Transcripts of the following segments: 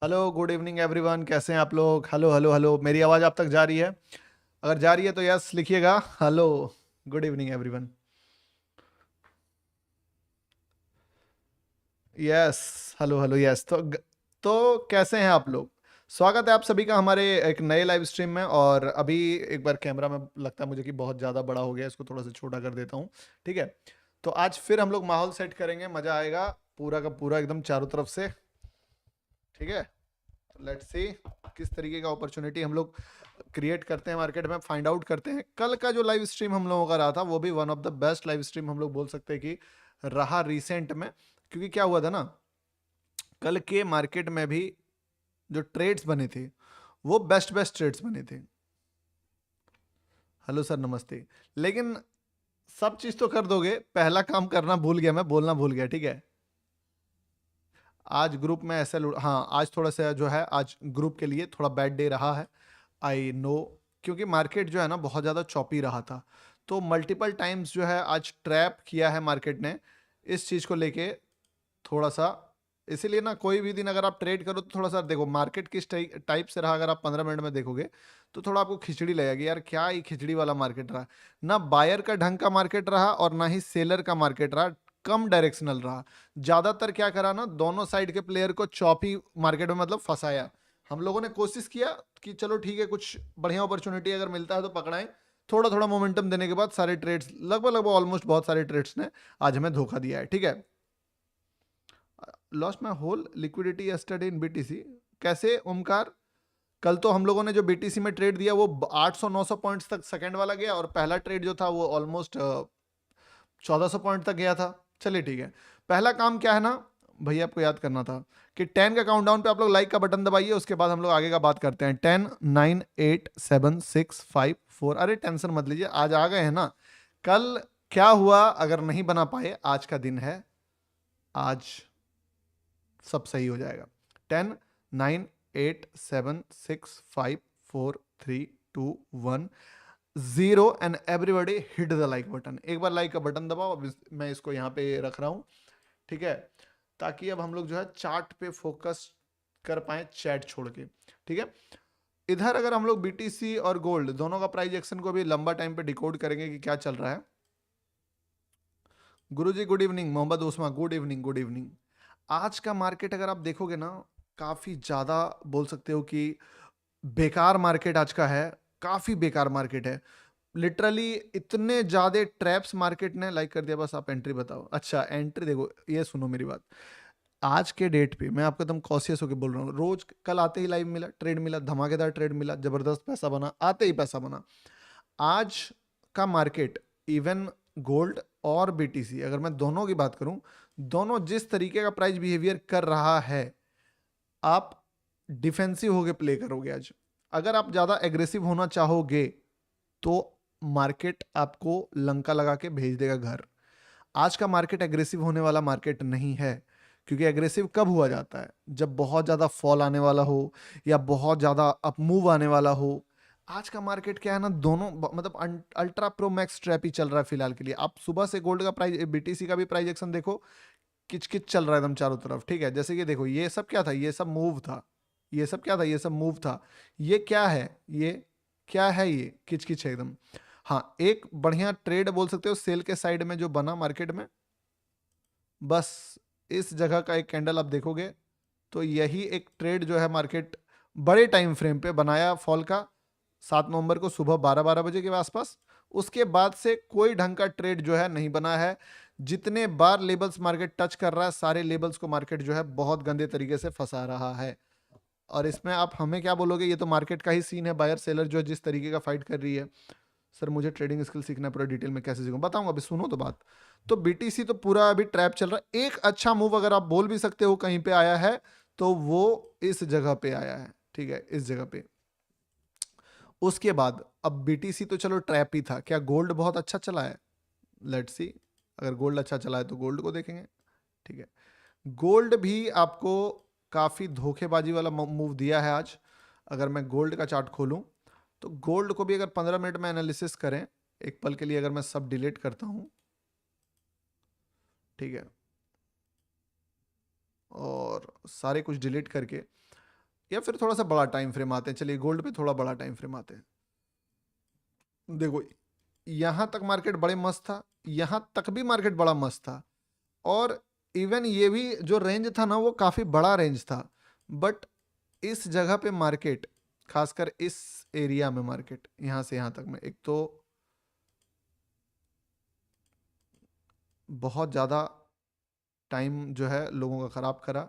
Hello good evening everyone, कैसे हैं आप लोग? हेलो हेलो हेलो, मेरी आवाज़ आप तक जा रही है? अगर जा रही है तो यस लिखिएगा। Hello, good evening everyone. Yes, hello hello, yes. तो कैसे हैं आप लोग? स्वागत है आप सभी का हमारे एक नए लाइव स्ट्रीम में। और अभी एक बार कैमरा में लगता है मुझे कि बहुत ज़्यादा बड़ा हो गया, इसको थोड़ा सा छोटा कर देता हूँ। ठीक है, तो आज फिर हम लोग माहौल सेट करेंगे, मज़ा आएगा पूरा का पूरा एकदम चारों तरफ से। ठीक है, लेट्स सी किस तरीके का अपॉर्चुनिटी हम लोग क्रिएट करते हैं मार्केट में, फाइंड आउट करते हैं। कल का जो लाइव स्ट्रीम हम लोगों का रहा था वो भी one of the best live stream हम लोग बोल सकते हैं कि रहा रिसेंट में। क्योंकि क्या हुआ था ना, कल के मार्केट में भी जो ट्रेड्स बने थे वो बेस्ट बेस्ट ट्रेड्स बने थे। हेलो सर, नमस्ते। लेकिन सब चीज तो कर दोगे, पहला काम करना भूल गया, मैं बोलना भूल गया। ठीक है, आज ग्रुप में ऐसे हाँ, आज थोड़ा सा जो है, आज ग्रुप के लिए थोड़ा बैड डे रहा है, आई नो। क्योंकि मार्केट जो है ना बहुत ज़्यादा चॉपी रहा था, तो मल्टीपल टाइम्स जो है आज ट्रैप किया है मार्केट ने इस चीज़ को लेके थोड़ा सा। इसीलिए ना कोई भी दिन अगर आप ट्रेड करो तो थोड़ा सा देखो मार्केट किस टाइप से रहा। अगर आप 15 मिनट में देखोगे तो थोड़ा आपको खिचड़ी लगेगी, यार क्या ये खिचड़ी वाला मार्केट रहा। ना बायर का ढंग का मार्केट रहा और ना ही सेलर का मार्केट रहा, कम डायरेक्शनल रहा। ज्यादातर क्या करा ना, दोनों साइड के प्लेयर को चॉपी मार्केट में मतलब फंसाया। हम लोगों ने कोशिश किया कि चलो ठीक है, कुछ बढ़िया अपॉर्चुनिटी अगर मिलता है तो पकड़ाएं। थोड़ा थोड़ा मोमेंटम देने के बाद सारे ट्रेड्स लगभग लगभग ऑलमोस्ट बहुत सारे ट्रेड्स ने आज हमें धोखा दिया है। ठीक है, lost my whole liquidity yesterday in BTC. कैसे ओमकार? कल तो हम लोगों ने जो बीटीसी में ट्रेड दिया वो 800-900 पॉइंट्स तक सेकंड वाला गया, और पहला ट्रेड जो था वो ऑलमोस्ट 1400 पॉइंट तक गया था। चलिए ठीक है, पहला काम क्या है ना भैया, आपको याद करना था कि 10 का काउंटडाउन पे आप लोग लाइक का बटन दबाइए, उसके बाद हम लोग आगे का बात करते हैं। 10 9 8 7 6 5 4। अरे टेंशन मत लीजिए, आज आ गए हैं ना। कल क्या हुआ अगर नहीं बना पाए, आज का दिन है, आज सब सही हो जाएगा। 10 9 8 7 6 5 4 3 2 1 0 and everybody hit the like button. एक बार लाइक का बटन दबाओ। अब मैं इसको यहाँ पे रख रहा हूँ, ठीक है, ताकि अब हम लोग जो है चार्ट पे फोकस कर पाए चैट छोड़ के। ठीक है, इधर अगर हम लोग बीटीसी और गोल्ड दोनों का प्राइस एक्शन को भी लंबा टाइम पे डिकोड करेंगे कि क्या चल रहा है। Guruji good evening, Mohammed Usma good evening, good evening. आज का मार्केट अगर आप देखोगे ना, काफी ज्यादा बोल सकते हो कि बेकार मार्केट आज का है। काफी बेकार मार्केट है, लिटरली इतने ज्यादा ट्रैप्स मार्केट ने लाइक कर दिया। बस आप एंट्री बताओ। अच्छा एंट्री देखो, ये सुनो मेरी बात। आज के डेट पे मैं आपको एकदम कॉशियस होकर बोल रहा हूँ। रोज कल आते ही लाइव मिला, ट्रेड मिला, धमाकेदार ट्रेड मिला, जबरदस्त पैसा बना, आते ही पैसा बना। आज का मार्केट, इवन गोल्ड और बीटीसी, अगर मैं दोनों की बात करूं, दोनों जिस तरीके का प्राइस बिहेवियर कर रहा है, आप डिफेंसिव होके प्ले करोगे आज। अगर आप ज्यादा एग्रेसिव होना चाहोगे तो मार्केट आपको लंका लगा के भेज देगा घर। आज का मार्केट एग्रेसिव होने वाला मार्केट नहीं है। क्योंकि एग्रेसिव कब हुआ जाता है, जब बहुत ज्यादा फॉल आने वाला हो या बहुत ज्यादा अप मूव आने वाला हो। आज का मार्केट क्या है ना, दोनों मतलब अल्ट्रा प्रो मैक्स ट्रैप ही चल रहा है फिलहाल के लिए। आप सुबह से गोल्ड का प्राइस, बीटीसी का भी प्राइस एक्शन देखो, किच किच चल रहा है एकदम चारों तरफ। ठीक है, जैसे कि देखो ये सब क्या था, ये सब मूव था। ये सब क्या था, ये सब मूव था। ये क्या है, ये क्या है, ये किच किच है एकदम। हाँ, एक बढ़िया ट्रेड बोल सकते हो सेल के साइड में जो बना मार्केट में, बस इस जगह का एक कैंडल आप देखोगे तो यही एक ट्रेड जो है मार्केट बड़े टाइम फ्रेम पे बनाया फॉल का, 7 नवंबर को सुबह 12-12 बजे के आसपास। उसके बाद से कोई ढंग का ट्रेड जो है नहीं बना है। जितने बार लेबल्स मार्केट टच कर रहा है, सारे लेबल्स को मार्केट जो है बहुत गंदे तरीके से फंसा रहा है। और इसमें आप हमें क्या बोलोगे, ये तो मार्केट का ही सीन है। बायर सेलर जो है जिस तरीके का फाइट कर रही है। सर मुझे ट्रेडिंग स्किल सीखना है, पूरा डिटेल में कैसे सीखूं, बताऊंगा, अभी सुनो तो बात। तो बीटीसी तो पूरा अभी ट्रैप चल रहा है। एक अच्छा मूव अगर आप बोल भी सकते हो कहीं पे आया है तो वो इस जगह पे आया है। ठीक है, इस जगह पे। उसके बाद अब बीटीसी तो चलो ट्रैप ही था, क्या गोल्ड बहुत अच्छा चला है? लेट्स सी, अगर गोल्ड अच्छा चला है तो गोल्ड को देखेंगे। ठीक है, गोल्ड भी आपको काफी धोखेबाजी वाला मूव दिया है आज। अगर मैं गोल्ड का चार्ट खोलूं तो गोल्ड को भी अगर 15 मिनट में एनालिसिस करें, एक पल के लिए अगर मैं सब डिलीट करता हूं, ठीक है, और सारे कुछ डिलीट करके या फिर थोड़ा सा बड़ा टाइम फ्रेम आते हैं। चलिए गोल्ड पे थोड़ा बड़ा टाइम फ्रेम आते हैं। देखो यहां तक मार्केट बड़े मस्त था, यहां तक भी मार्केट बड़ा मस्त था, और इवन ये भी जो रेंज था ना वो काफी बड़ा रेंज था। बट इस जगह पे मार्केट, खासकर इस एरिया में मार्केट यहां से यहां तक में, एक तो बहुत ज्यादा टाइम जो है लोगों का खराब करा।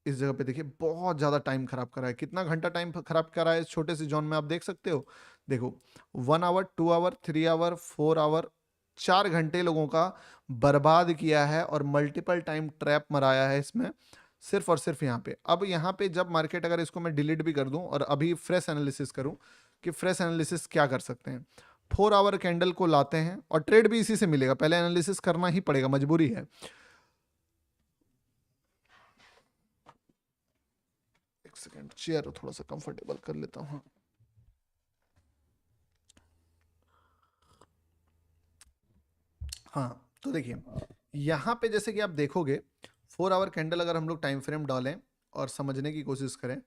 इस जगह पे देखिए बहुत ज्यादा टाइम खराब करा है। कितना घंटा टाइम खराब करा है इस छोटे से जोन में, आप देख सकते हो। देखो 1 आवर, 2 आवर, 3 आवर, 4 आवर, 4 घंटे लोगों का बर्बाद किया है और मल्टीपल टाइम ट्रैप मराया है इसमें, सिर्फ और सिर्फ यहाँ पे। अब यहाँ पे जब मार्केट, अगर इसको मैं डिलीट भी कर दूं और अभी फ्रेश एनालिसिस करूं, कि फ्रेश एनालिसिस क्या कर सकते हैं, 4 आवर कैंडल को लाते हैं, और ट्रेड भी इसी से मिलेगा, पहले एनालिसिस करना ही पड़ेगा, मजबूरी है। एक सेकेंड, चेयर थोड़ा सा कंफर्टेबल कर लेता हूँ। हाँ, तो देखिए यहाँ पे जैसे कि आप देखोगे 4 आवर कैंडल अगर हम लोग टाइम फ्रेम डालें और समझने की कोशिश करें,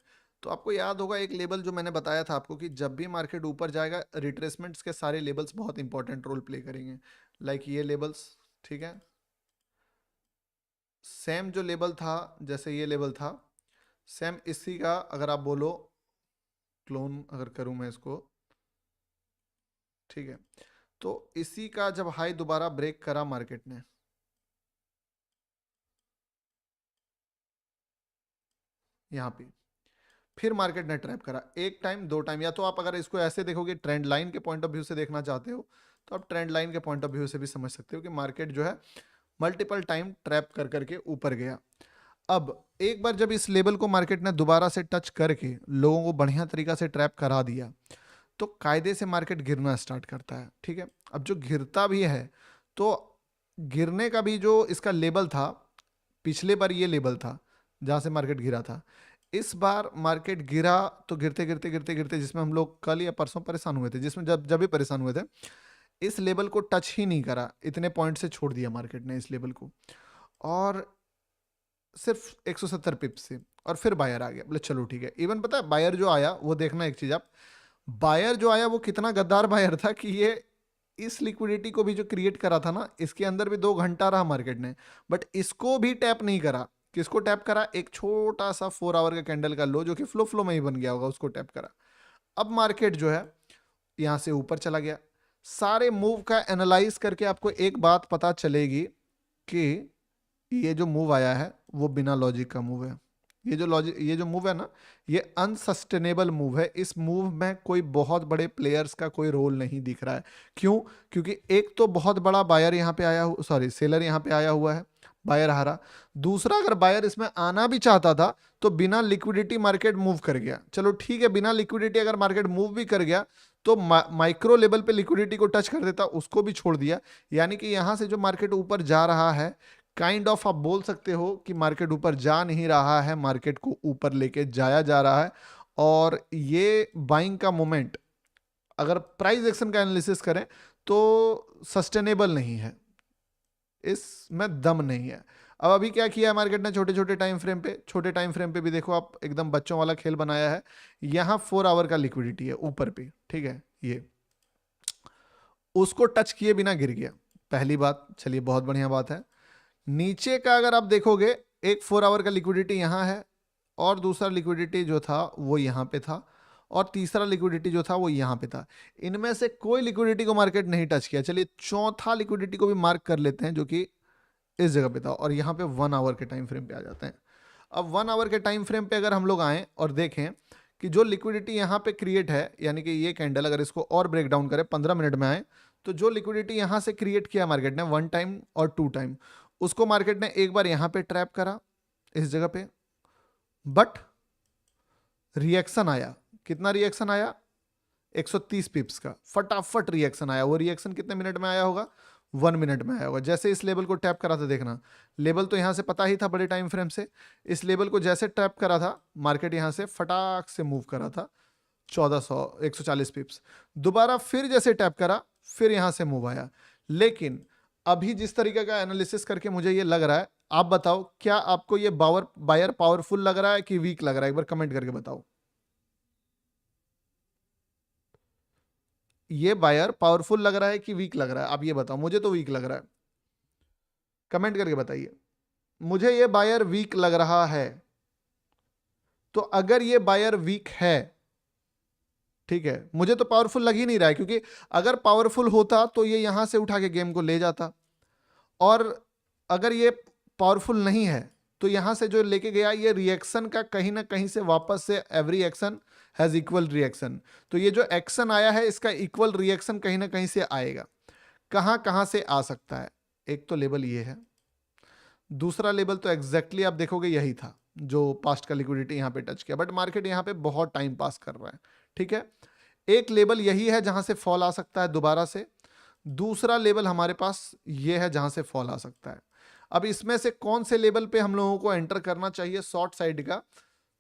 तो आपको याद होगा एक लेवल जो मैंने बताया था आपको, कि जब भी मार्केट ऊपर जाएगा रिट्रेसमेंट्स के सारे लेवल्स बहुत इंपॉर्टेंट रोल प्ले करेंगे। लाइक ये लेवल्स, ठीक है, सेम जो लेवल था, जैसे ये लेवल था, सेम इसी का अगर आप बोलो क्लोन अगर करूं मैं इसको, ठीक है, तो इसी का जब हाई दोबारा ब्रेक करा मार्केट ने, यहाँ पे फिर मार्केट ने ट्रैप करा, एक टाइम, दो टाइम, या तो आप अगर इसको ऐसे देखोगे ट्रेंड लाइन के पॉइंट ऑफ व्यू से देखना चाहते हो, तो आप ट्रेंड लाइन के पॉइंट ऑफ व्यू से भी समझ सकते हो कि मार्केट जो है मल्टीपल टाइम ट्रैप कर करके ऊपर गया। अब एक बार जब इस लेवल को मार्केट ने दोबारा से टच करके लोगों को बढ़िया तरीका से ट्रैप करा दिया, तो कायदे से मार्केट गिरना स्टार्ट करता है। ठीक है, अब जो गिरता भी है, तो गिरने का भी जो इसका लेवल था, पिछले बार ये लेवल था जहां से मार्केट गिरा था, इस बार मार्केट गिरा तो गिरते गिरते गिरते गिरते, जिसमें हम लोग कल या परसों परेशान हुए थे, जिसमें जब जब भी परेशान हुए थे, इस लेवल को टच ही नहीं करा, इतने पॉइंट से छोड़ दिया मार्केट ने इस लेवल को, और सिर्फ 170 पिप्स से, और फिर बायर आ गया। बोले चलो ठीक है। इवन पता है बायर जो आया, वो देखना एक चीज आप, बायर जो आया वो कितना गद्दार बायर था, कि ये इस लिक्विडिटी को भी जो क्रिएट करा था ना, इसके अंदर भी 2 घंटा रहा मार्केट ने, बट इसको भी टैप नहीं करा। किसको टैप करा? एक छोटा सा 4 आवर का कैंडल का लो, जो कि फ्लो फ्लो में ही बन गया होगा, उसको टैप करा। अब मार्केट जो है यहां से ऊपर चला गया। सारे मूव का एनालाइज करके आपको एक बात पता चलेगी कि ये जो मूव आया है वो बिना लॉजिक का मूव है। ये जो मूव है ना, ये अनसस्टेनेबल मूव है। इस मूव में कोई बहुत बड़े प्लेयर्स का कोई रोल नहीं दिख रहा है। क्यों? क्योंकि एक तो बहुत बड़ा बायर यहाँ पे आया, सॉरी सेलर यहाँ पे आया हुआ है, बायर हारा। दूसरा, अगर बायर इसमें आना भी चाहता था तो बिना लिक्विडिटी मार्केट मूव कर गया। चलो ठीक है, बिना लिक्विडिटी अगर मार्केट मूव भी कर गया तो माइक्रो लेवल पे लिक्विडिटी को टच कर देता, उसको भी छोड़ दिया। यानी कि यहां से जो मार्केट ऊपर जा रहा है, काइंड ऑफ आप बोल सकते हो कि मार्केट ऊपर जा नहीं रहा है, मार्केट को ऊपर लेके जाया जा रहा है। और ये बाइंग का मोमेंट अगर प्राइस एक्शन का एनालिसिस करें तो सस्टेनेबल नहीं है, इसमें दम नहीं है। अब अभी क्या किया है मार्केट ने, छोटे छोटे टाइम फ्रेम पे, छोटे टाइम फ्रेम पे भी देखो आप, एकदम बच्चों वाला खेल बनाया है। यहां 4 आवर का लिक्विडिटी है ऊपर पे, ठीक है, ये उसको टच किए बिना गिर गया, पहली बात। चलिए बहुत बढ़िया बात है। नीचे का अगर आप देखोगे, एक 4 आवर का लिक्विडिटी यहां है, और दूसरा लिक्विडिटी जो था वो यहां पे था, और तीसरा लिक्विडिटी जो था वो यहां पे था। इनमें से कोई लिक्विडिटी को मार्केट नहीं टच किया। चलिए चौथा लिक्विडिटी को भी मार्क कर लेते हैं, जो कि इस जगह पे था, और यहाँ पे 1 आवर के टाइम फ्रेम पे आ जाते हैं। अब 1 आवर के टाइम फ्रेम पे अगर हम लोग आए और देखें कि जो लिक्विडिटी यहाँ पे क्रिएट है, यानी कि ये कैंडल अगर इसको और ब्रेक डाउन करें, 15 मिनट में आए, तो जो लिक्विडिटी यहाँ से क्रिएट किया मार्केट ने 1 टाइम और 2 टाइम, उसको मार्केट ने एक बार यहाँ पे ट्रैप करा इस जगह पे, बट रिएक्शन आया। कितना रिएक्शन आया? 130 पिप्स का फटाफट रिएक्शन आया। वो रिएक्शन कितने मिनट में आया होगा? 1 मिनट में आया होगा। जैसे इस लेवल को टैप करा था, देखना लेवल तो यहां से पता ही था बड़े टाइम फ्रेम से, इस लेवल को जैसे टैप करा था मार्केट यहां से फटाक से मूव करा था 140 पिप्स। दोबारा फिर जैसे टैप करा, फिर यहां से मूव आया। लेकिन अभी जिस तरीके का एनालिसिस करके मुझे ये लग रहा है, आप बताओ, क्या आपको ये बायर पावरफुल लग रहा है कि वीक लग रहा है? एक बार कमेंट करके बताओ। ये बायर पावरफुल लग रहा है कि वीक लग रहा है? आप ये बताओ, मुझे तो वीक लग रहा है। कमेंट करके बताइए। मुझे ये बायर वीक लग रहा है। तो अगर ये बायर वीक है, ठीक है, मुझे तो पावरफुल लग ही नहीं रहा है, क्योंकि अगर पावरफुल होता तो ये यहां से उठा के गेम को ले जाता, और अगर ये पावरफुल नहीं है तो यहां से जो लेके गया, ये रिएक्शन का कहीं ना कहीं से वापस से every action has equal reaction, तो ये जो एक्शन आया है इसका इक्वल रिएक्शन कहीं ना कहीं से आएगा। कहां कहां से आ सकता है? एक तो लेवल ये है, दूसरा लेवल तो एग्जैक्टली आप देखोगे यही था जो पास्ट का लिक्विडिटी यहां पे टच किया, बट मार्केट यहां पे बहुत टाइम पास कर रहा है, ठीक है। एक लेवल यही है जहां से फॉल आ सकता है दोबारा से, दूसरा लेवल हमारे पास ये है जहां से फॉल आ सकता है। अब इसमें से कौन से लेवल पे हम लोगों को एंटर करना चाहिए शॉर्ट साइड का?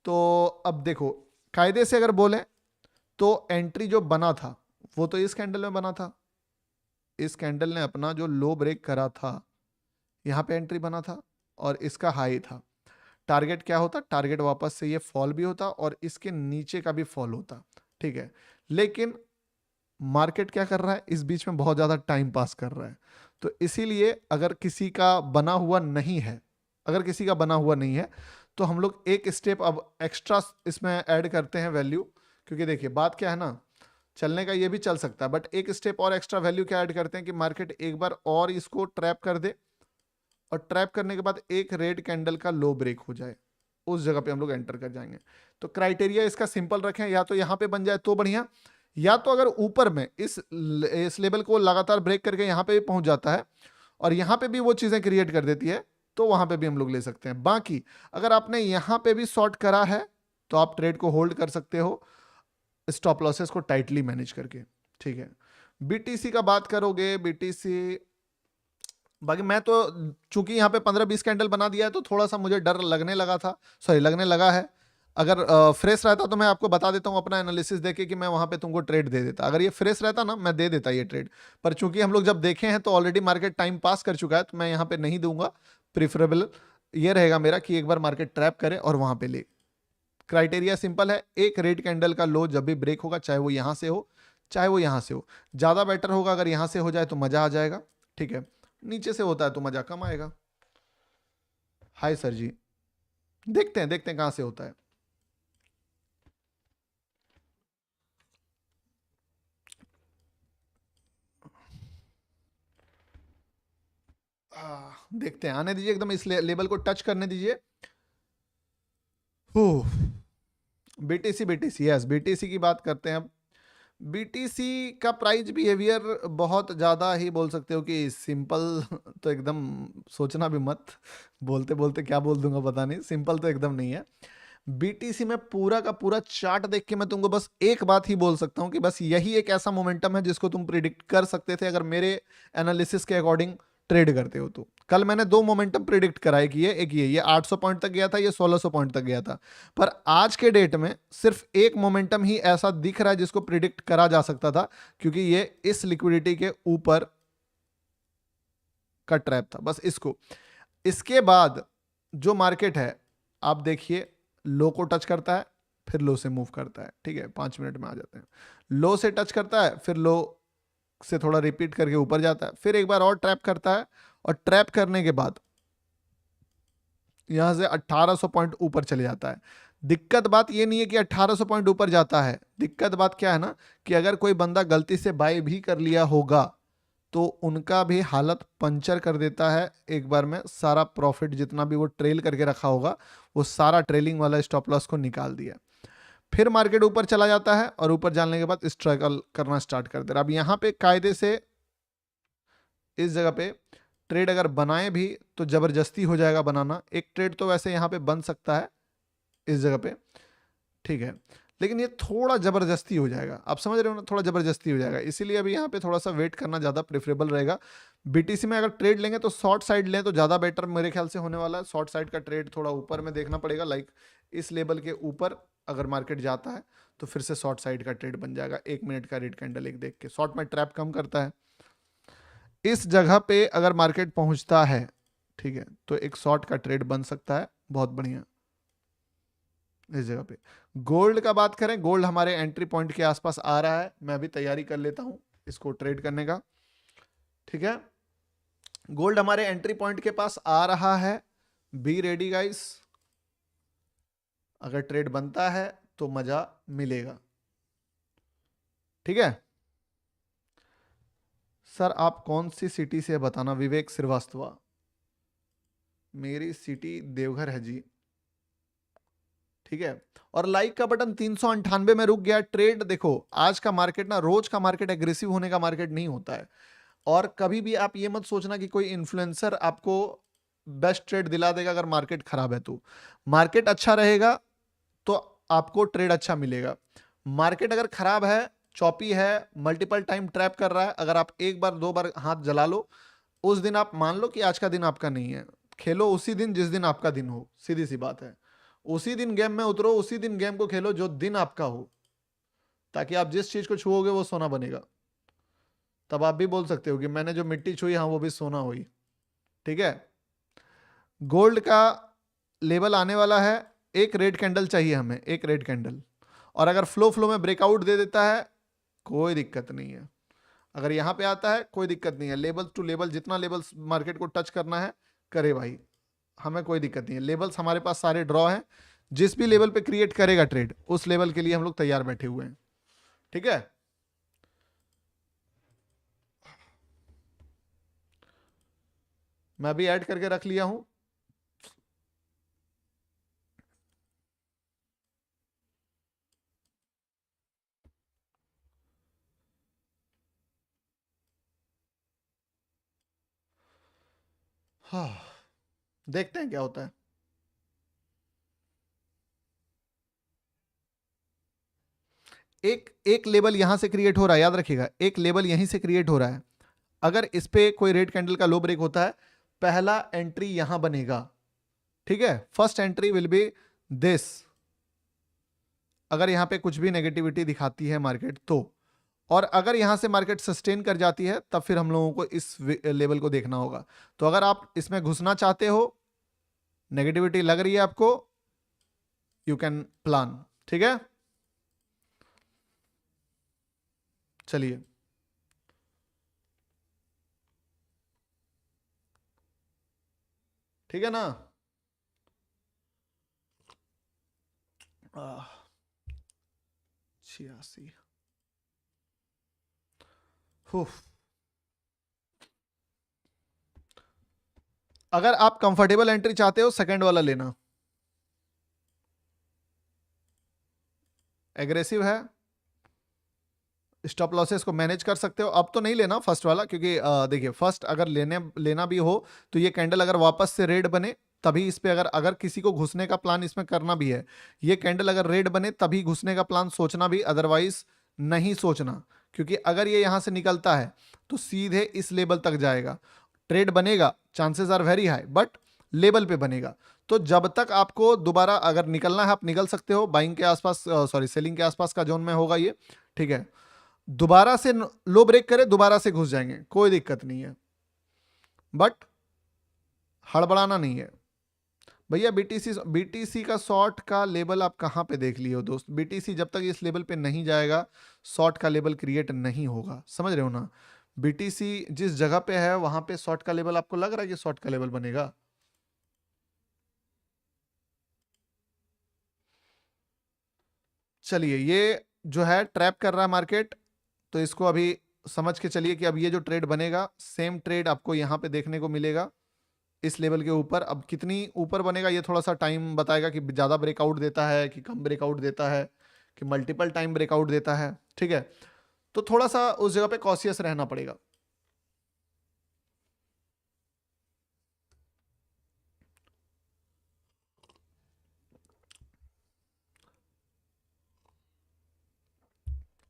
तो अब देखो, कायदे से अगर बोले तो एंट्री जो बना था वो तो इस कैंडल में बना था। इस कैंडल ने अपना जो लो ब्रेक करा था, यहां पे एंट्री बना था और इसका हाई था। टारगेट क्या होता? टारगेट वापस से ये फॉल भी होता और इसके नीचे का भी फॉल होता, ठीक है। लेकिन मार्केट क्या कर रहा है? इस बीच में बहुत ज्यादा टाइम पास कर रहा है। तो इसीलिए अगर किसी का बना हुआ नहीं है, अगर किसी का बना हुआ नहीं है तो हम लोग एक स्टेप अब एक्स्ट्रा इसमें ऐड करते हैं वैल्यू, क्योंकि देखिए बात क्या है ना, चलने का ये भी चल सकता है, बट एक स्टेप और एक्स्ट्रा वैल्यू क्या ऐड करते हैं कि मार्केट एक बार और इसको ट्रैप कर दे, और ट्रैप करने के बाद एक रेड कैंडल का लो ब्रेक हो जाए, उस जगह पे हम लोग एंटर कर जाएंगे। तो क्राइटेरिया इसका सिंपल रखें, या तो यहां पे बन जाए तो बढ़िया, या तो अगर ऊपर में इस लेवल को लगातार ब्रेक करके यहां पे भी पहुंच जाता है और यहां पे भी वो चीजें क्रिएट कर देती है, तो वहां पे भी हम लोग ले सकते हैं। बाकी अगर आपने यहां पे भी शॉर्ट करा है तो आप ट्रेड को होल्ड कर सकते हो, स्टॉप लॉसेस को टाइटली मैनेज करके, ठीक है। बीटीसी का बात करोगे, बीटीसी बाकी मैं तो, चूंकि यहाँ पे 15-20 कैंडल बना दिया है तो थोड़ा सा मुझे डर लगने लगा था, सॉरी लगने लगा है। अगर फ्रेश रहता तो मैं आपको बता देता हूँ अपना एनालिसिस देके कि मैं वहां पे तुमको ट्रेड दे देता, अगर ये फ्रेश रहता ना मैं दे देता ये ट्रेड, पर चूंकि हम लोग जब देखे हैं तो ऑलरेडी मार्केट टाइम पास कर चुका है, तो मैं यहाँ पे नहीं दूंगा। प्रिफरेबल ये रहेगा मेरा कि एक बार मार्केट ट्रैप करे और वहां पे ले। क्राइटेरिया सिंपल है, एक रेड कैंडल का लो जब भी ब्रेक होगा, चाहे वो यहां से हो चाहे वो यहां से हो, ज्यादा बेटर होगा अगर यहां से हो जाए तो मजा आ जाएगा, ठीक है। नीचे से होता है तो मजा कम आएगा। हाय सर जी, देखते हैं कहां से होता है। देखते हैं, आने दीजिए एकदम, इस लेवल को टच करने दीजिए। बीटीसी बीटीसी यस, बीटीसी की बात करते हैं अब। बीटीसी का प्राइस बिहेवियर बहुत ज़्यादा ही बोल सकते हो कि सिंपल तो एकदम सोचना भी मत, बोलते बोलते क्या बोल दूंगा पता नहीं, सिंपल तो एकदम नहीं है। बीटीसी में पूरा का पूरा चार्ट देख के मैं तुमको बस एक बात ही बोल सकता हूं कि बस यही एक ऐसा मोमेंटम है जिसको तुम प्रिडिक्ट कर सकते थे अगर मेरे एनालिसिस के अकॉर्डिंग ट्रेड करते हो तो। कल मैंने दो मोमेंटम प्रिडिक्ट कराए कि एक ये 800 पॉइंट तक गया था, ये 1600 पॉइंट तक गया था, पर आज के डेट में सिर्फ एक मोमेंटम ही ऐसा दिख रहा है जिसको प्रिडिक्ट करा जा सकता था, क्योंकि ये इस लिक्विडिटी के ऊपर का ट्रैप था, बस इसको। इसके बाद जो मार्केट है आप देखिए, लो को टच करता है फिर लो से मूव करता है, ठीक है, 5 मिनट में आ जाते हैं। लो से टच करता है फिर लो से थोड़ा रिपीट करके ऊपर जाता है, फिर एक बार और ट्रैप करता है, और ट्रैप करने के बाद यहां से 1800 पॉइंट ऊपर चले जाता है। दिक्कत बात ये नहीं है कि 1800 पॉइंट ऊपर जाता है, दिक्कत बात क्या है ना कि अगर कोई बंदा गलती से बाय भी कर लिया होगा तो उनका भी हालत पंचर कर देता है, एक बार में सारा प्रॉफिट जितना भी वो ट्रेल करके रखा होगा वो सारा ट्रेलिंग वाला स्टॉप लॉस को निकाल दिया। फिर मार्केट ऊपर चला जाता है और ऊपर जाने के बाद स्ट्रगल करना स्टार्ट कर दे रहा। अब यहाँ पे कायदे से इस जगह पे ट्रेड अगर बनाए भी तो जबरदस्ती हो जाएगा बनाना। एक ट्रेड तो वैसे यहाँ पे बन सकता है इस जगह पे, ठीक है, लेकिन ये थोड़ा जबरदस्ती हो जाएगा, आप समझ रहे हो ना, थोड़ा जबरदस्ती हो जाएगा, इसीलिए अभी यहाँ पे थोड़ा सा वेट करना ज़्यादा प्रेफरेबल रहेगा। बीटीसी में अगर ट्रेड लेंगे तो शॉर्ट साइड लें तो ज़्यादा बेटर मेरे ख्याल से होने वाला है। शॉर्ट साइड का ट्रेड थोड़ा ऊपर में देखना पड़ेगा, लाइक इस लेवल के ऊपर अगर मार्केट जाता है तो फिर से शॉर्ट साइड का ट्रेड बन जाएगा। 1 मिनट का रेड कैंडल एक देख के, शॉर्ट में ट्रैप कम करता है। इस जगह पे अगर मार्केट पहुंचता है, ठीक है, तो एक शॉर्ट का ट्रेड बन सकता है, बहुत बढ़िया। इस जगह पे गोल्ड का बात करें, गोल्ड हमारे एंट्री पॉइंट के आसपास आ रहा है, मैं अभी तैयारी कर लेता हूं इसको ट्रेड करने का। ठीक है, गोल्ड हमारे एंट्री पॉइंट के पास आ रहा है, बी रेडी गाइस, अगर ट्रेड बनता है तो मजा मिलेगा। ठीक है सर, आप कौन सी सिटी से बताना, विवेक श्रीवास्तव। मेरी सिटी देवघर है जी। ठीक है, और लाइक का बटन 398 में रुक गया। ट्रेड देखो, आज का मार्केट ना, रोज का मार्केट एग्रेसिव होने का मार्केट नहीं होता है। और कभी भी आप ये मत सोचना कि कोई इन्फ्लुएंसर आपको बेस्ट ट्रेड दिला देगा अगर मार्केट खराब है तो। मार्केट अच्छा रहेगा तो आपको ट्रेड अच्छा मिलेगा। मार्केट अगर खराब है, चॉपी है, मल्टीपल टाइम ट्रैप कर रहा है, अगर आप एक बार दो बार हाथ जला लो, उस दिन आप मान लो कि आज का दिन आपका नहीं है। खेलो उसी दिन जिस दिन आपका दिन हो, सीधी सी बात है। उसी दिन गेम में उतरो, उसी दिन गेम को खेलो जो दिन आपका हो, ताकि आप जिस चीज को छुओगे वो सोना बनेगा। तब आप भी बोल सकते हो कि मैंने जो मिट्टी छुई, हाँ वो भी सोना हुई। ठीक है, गोल्ड का लेवल आने वाला है, एक रेड कैंडल चाहिए हमें, एक रेड कैंडल। और अगर फ्लो फ्लो में ब्रेकआउट दे देता है कोई दिक्कत नहीं है, अगर यहां पे आता है कोई दिक्कत नहीं है। लेवल टू लेवल, जितना लेवल मार्केट को टच करना है करे भाई, हमें कोई दिक्कत नहीं है। लेवल्स हमारे पास सारे ड्रॉ हैं, जिस भी लेवल पे क्रिएट करेगा ट्रेड, उस लेवल के लिए हम लोग तैयार बैठे हुए हैं। ठीक है, मैं भी ऐड करके रख लिया हूं। हाँ, देखते हैं क्या होता है। एक एक लेवल यहां से क्रिएट हो रहा है, याद रखिएगा, एक लेवल यहीं से क्रिएट हो रहा है। अगर इस पे कोई रेड कैंडल का लो ब्रेक होता है, पहला एंट्री यहां बनेगा। ठीक है, first entry will be this. अगर यहां पे कुछ भी नेगेटिविटी दिखाती है मार्केट तो, और अगर यहां से मार्केट सस्टेन कर जाती है, तब फिर हम लोगों को इस लेवल को देखना होगा। तो अगर आप इसमें घुसना चाहते हो, नेगेटिविटी लग रही है आपको, यू कैन प्लान। ठीक है, चलिए ठीक है ना। 86। अगर आप कंफर्टेबल एंट्री चाहते हो, सेकंड वाला लेना, एग्रेसिव है, स्टॉप लॉसेस को मैनेज कर सकते हो। अब तो नहीं लेना फर्स्ट वाला, क्योंकि देखिए, फर्स्ट अगर लेना भी हो तो ये कैंडल अगर वापस से रेड बने तभी इस पे, अगर किसी को घुसने का प्लान इसमें करना भी है, ये कैंडल अगर रेड बने तभी घुसने का प्लान सोचना भी, अदरवाइज नहीं सोचना। क्योंकि अगर ये यहां से निकलता है तो सीधे इस लेवल तक जाएगा। ट्रेड बनेगा, chances are very high, but level पे बनेगा। तो जब तक आपको दोबारा अगर निकलना है, आप निकल सकते हो। बाइंग के आसपास, सॉरी सेलिंग के आसपास का जोन में होगा ये। ठीक है, दोबारा से लो ब्रेक करे, दोबारा से घुस जाएंगे, कोई दिक्कत नहीं है, बट हड़बड़ाना नहीं है भैया। बीटीसी का शॉर्ट का लेवल आप कहां पे देख लिए हो दोस्त? बीटीसी जब तक इस लेवल पे नहीं जाएगा, शॉर्ट का लेवल क्रिएट नहीं होगा, समझ रहे हो ना। बीटीसी जिस जगह पे है वहां पे शॉर्ट का लेवल, आपको लग रहा है कि शॉर्ट का लेवल बनेगा? चलिए, ये जो है ट्रैप कर रहा है मार्केट, तो इसको अभी समझ के चलिए कि अब ये जो ट्रेड बनेगा, सेम ट्रेड आपको यहां पे देखने को मिलेगा इस लेवल के ऊपर। अब कितनी ऊपर बनेगा ये थोड़ा सा टाइम बताएगा, कि ज्यादा ब्रेकआउट देता है कि कम ब्रेकआउट देता है, कि मल्टीपल टाइम ब्रेकआउट देता है। ठीक है, तो थोड़ा सा उस जगह पे कॉशियस रहना पड़ेगा।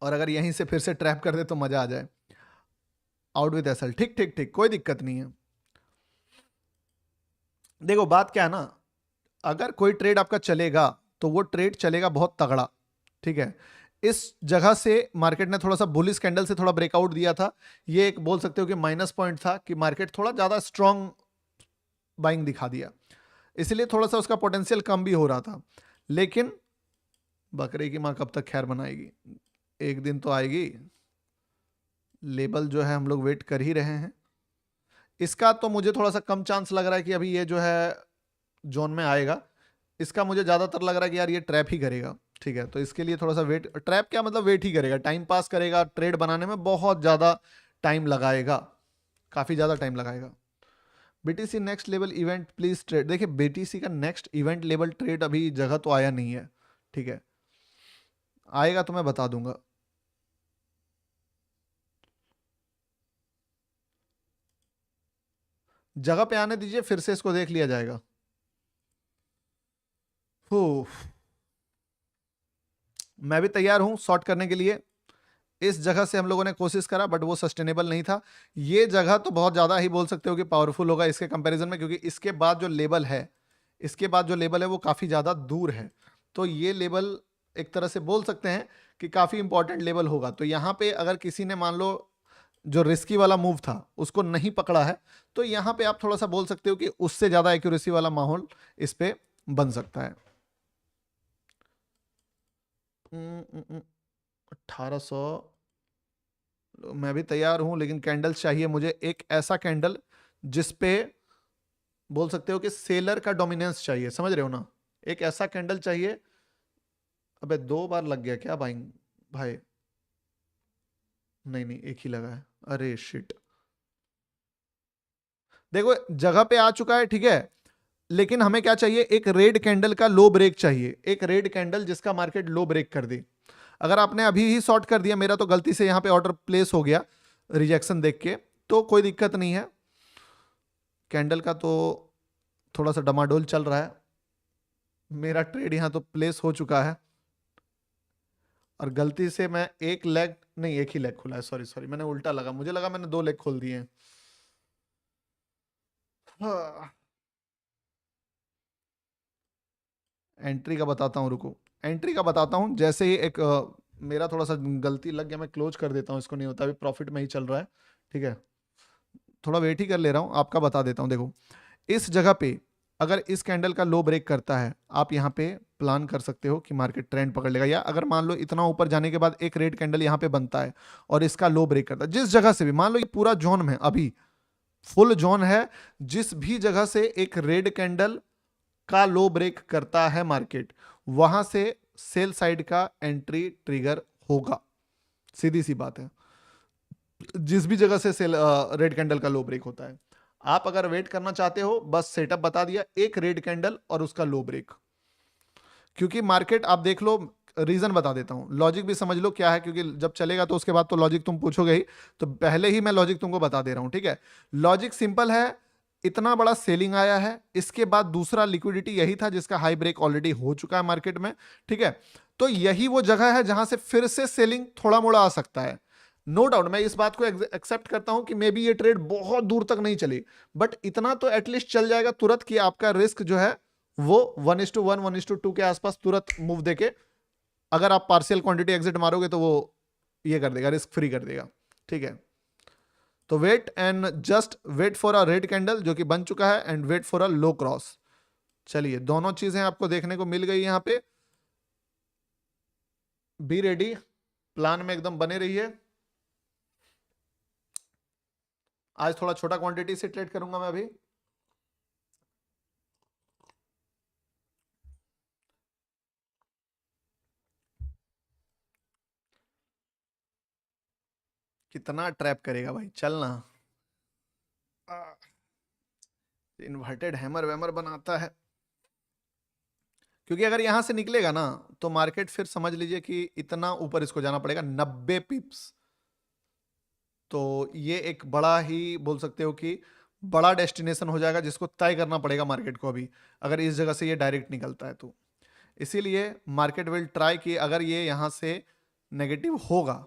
और अगर यहीं से फिर से ट्रैप कर दे तो मजा आ जाए। आउट विद एसएल, ठीक ठीक ठीक, कोई दिक्कत नहीं है। देखो बात क्या है ना, अगर कोई ट्रेड आपका चलेगा तो वो ट्रेड चलेगा बहुत तगड़ा। ठीक है, इस जगह से मार्केट ने थोड़ा सा बुलिश कैंडल से थोड़ा ब्रेकआउट दिया था। ये एक बोल सकते हो कि माइनस पॉइंट था, कि मार्केट थोड़ा ज्यादा स्ट्रांग बाइंग दिखा दिया, इसलिए थोड़ा सा उसका पोटेंशियल कम भी हो रहा था। लेकिन बकरे की माँ कब तक खैर बनाएगी, एक दिन तो आएगी। लेबल जो है हम लोग वेट कर ही रहे हैं। इसका तो मुझे थोड़ा सा कम चांस लग रहा है कि अभी ये जो है जोन में आएगा। इसका मुझे ज्यादातर लग रहा है कि यार ये ट्रैप ही करेगा। ठीक है, तो इसके लिए थोड़ा सा वेट, ट्रैप क्या मतलब वेट ही करेगा, टाइम पास करेगा, ट्रेड बनाने में बहुत ज्यादा टाइम लगाएगा, काफी ज्यादा टाइम लगाएगा। BTC next level event please trade. देखिए बीटीसी का नेक्स्ट इवेंट लेवल ट्रेड अभी जगह तो आया नहीं है, ठीक है, आएगा तो मैं बता दूंगा। जगह पे आने दीजिए, फिर से इसको देख लिया जाएगा। हो, मैं भी तैयार हूं शॉर्ट करने के लिए। इस जगह से हम लोगों ने कोशिश करा बट वो सस्टेनेबल नहीं था। ये जगह तो बहुत ज्यादा ही बोल सकते हो कि पावरफुल होगा इसके कंपैरिजन में, क्योंकि इसके बाद जो लेवल है, इसके बाद जो लेवल है वो काफी ज्यादा दूर है। तो ये लेवल एक तरह से बोल सकते हैं कि काफी इंपॉर्टेंट लेवल होगा। तो यहाँ पे अगर किसी ने मान लो जो रिस्की वाला मूव था उसको नहीं पकड़ा है, तो यहाँ पे आप थोड़ा सा बोल सकते हो कि उससे ज्यादा एक्यूरेसी वाला माहौल इस पे बन सकता है। 1800, मैं भी तैयार हूं, लेकिन कैंडल्स चाहिए मुझे, एक ऐसा कैंडल जिसपे बोल सकते हो कि सेलर का डोमिनेंस चाहिए, समझ रहे हो ना, एक ऐसा कैंडल चाहिए। अबे 2 बार लग गया क्या बाइंग भाई? नहीं नहीं, एक ही लगा है, अरे शिट। देखो जगह पे आ चुका है, ठीक है, लेकिन हमें क्या चाहिए, एक रेड कैंडल का लो ब्रेक चाहिए, एक रेड कैंडल जिसका मार्केट लो ब्रेक कर दे। अगर आपने अभी ही शॉर्ट कर दिया, मेरा तो गलती से यहां पे ऑर्डर प्लेस हो गया रिजेक्शन देख के, तो कोई दिक्कत नहीं है। कैंडल का तो थोड़ा सा डमाडोल चल रहा है, मेरा ट्रेड यहां तो प्लेस हो चुका है, और गलती से मैं एक लेग नहीं, एक ही लेग खुला है, सॉरी सॉरी, मैंने उल्टा लगा, मुझे लगा मैंने 2 लेग खोल दिए हैं। हाँ। एंट्री का बताता हूँ, रुको, एंट्री का बताता हूँ। जैसे ही एक मेरा थोड़ा सा गलती लग गया, मैं क्लोज कर देता हूँ इसको, नहीं होता, अभी प्रॉफिट में ही चल रहा है, ठीक है, थोड़ा वेट ही कर ले रहा हूँ, आपका बता देता हूँ। देखो इस जगह पे अगर इस कैंडल का लो ब्रेक करता है, आप यहाँ पे प्लान कर सकते हो कि मार्केट ट्रेंड पकड़ लेगा। या अगर मान लो इतना ऊपर जाने के बाद एक रेड कैंडल यहाँ पे बनता है और इसका लो ब्रेक करता है, जिस जगह से भी, मान लो ये पूरा जोन में अभी फुल जोन है, जिस भी जगह से एक रेड कैंडल का लो ब्रेक करता है मार्केट, वहां से सेल साइड का एंट्री ट्रिगर होगा, सीधी सी बात है। जिस भी जगह से सेल रेड कैंडल का लो ब्रेक होता है, आप अगर वेट करना चाहते हो, बस सेटअप बता दिया, एक रेड कैंडल और उसका लो ब्रेक। क्योंकि मार्केट आप देख लो, रीजन बता देता हूं, लॉजिक भी समझ लो क्या है, क्योंकि जब चलेगा तो उसके बाद तो लॉजिक तुम पूछोगे ही, तो पहले ही मैं लॉजिक तुमको बता दे रहा हूं, ठीक है। लॉजिक सिंपल है, इतना बड़ा सेलिंग आया है, इसके बाद दूसरा लिक्विडिटी यही था जिसका हाई ब्रेक ऑलरेडी हो चुका है मार्केट में, ठीक है। तो यही वो जगह है जहां से फिर से सेलिंग थोड़ा मोड़ा आ सकता है। नो डाउट मैं इस बात को एक्सेप्ट करता हूं कि मे बी ये ट्रेड बहुत दूर तक नहीं चली, बट इतना तो एटलीस्ट चल जाएगा तुरंत कि आपका रिस्क जो है वो 1:1 1:2 के आसपास तुरंत मूव देके, अगर आप पार्शियल क्वांटिटी एग्जिट मारोगे तो वो ये कर देगा, रिस्क फ्री कर देगा, ठीक है। तो wait and just wait for a red candle जो कि बन चुका है, and wait for a low cross. चलिए दोनों चीजें आपको देखने को मिल गई यहां पे। बी रेडी, प्लान में एकदम बने रहिए। आज थोड़ा छोटा क्वांटिटी से ट्रेड करूंगा मैं अभी। कितना ट्रैप करेगा भाई, चलना। इन्वर्टेड हैमर वैमर बनाता है, क्योंकि अगर यहां से निकलेगा ना तो मार्केट फिर समझ लीजिए कि इतना ऊपर इसको जाना पड़ेगा, 90 पिप्स। तो ये एक बड़ा ही बोल सकते हो कि बड़ा डेस्टिनेशन हो जाएगा, जिसको तय करना पड़ेगा मार्केट को अभी, अगर इस जगह से ये डायरेक्ट निकलता है तो। इसीलिए मार्केट विल ट्राई कि अगर ये यहां से नेगेटिव होगा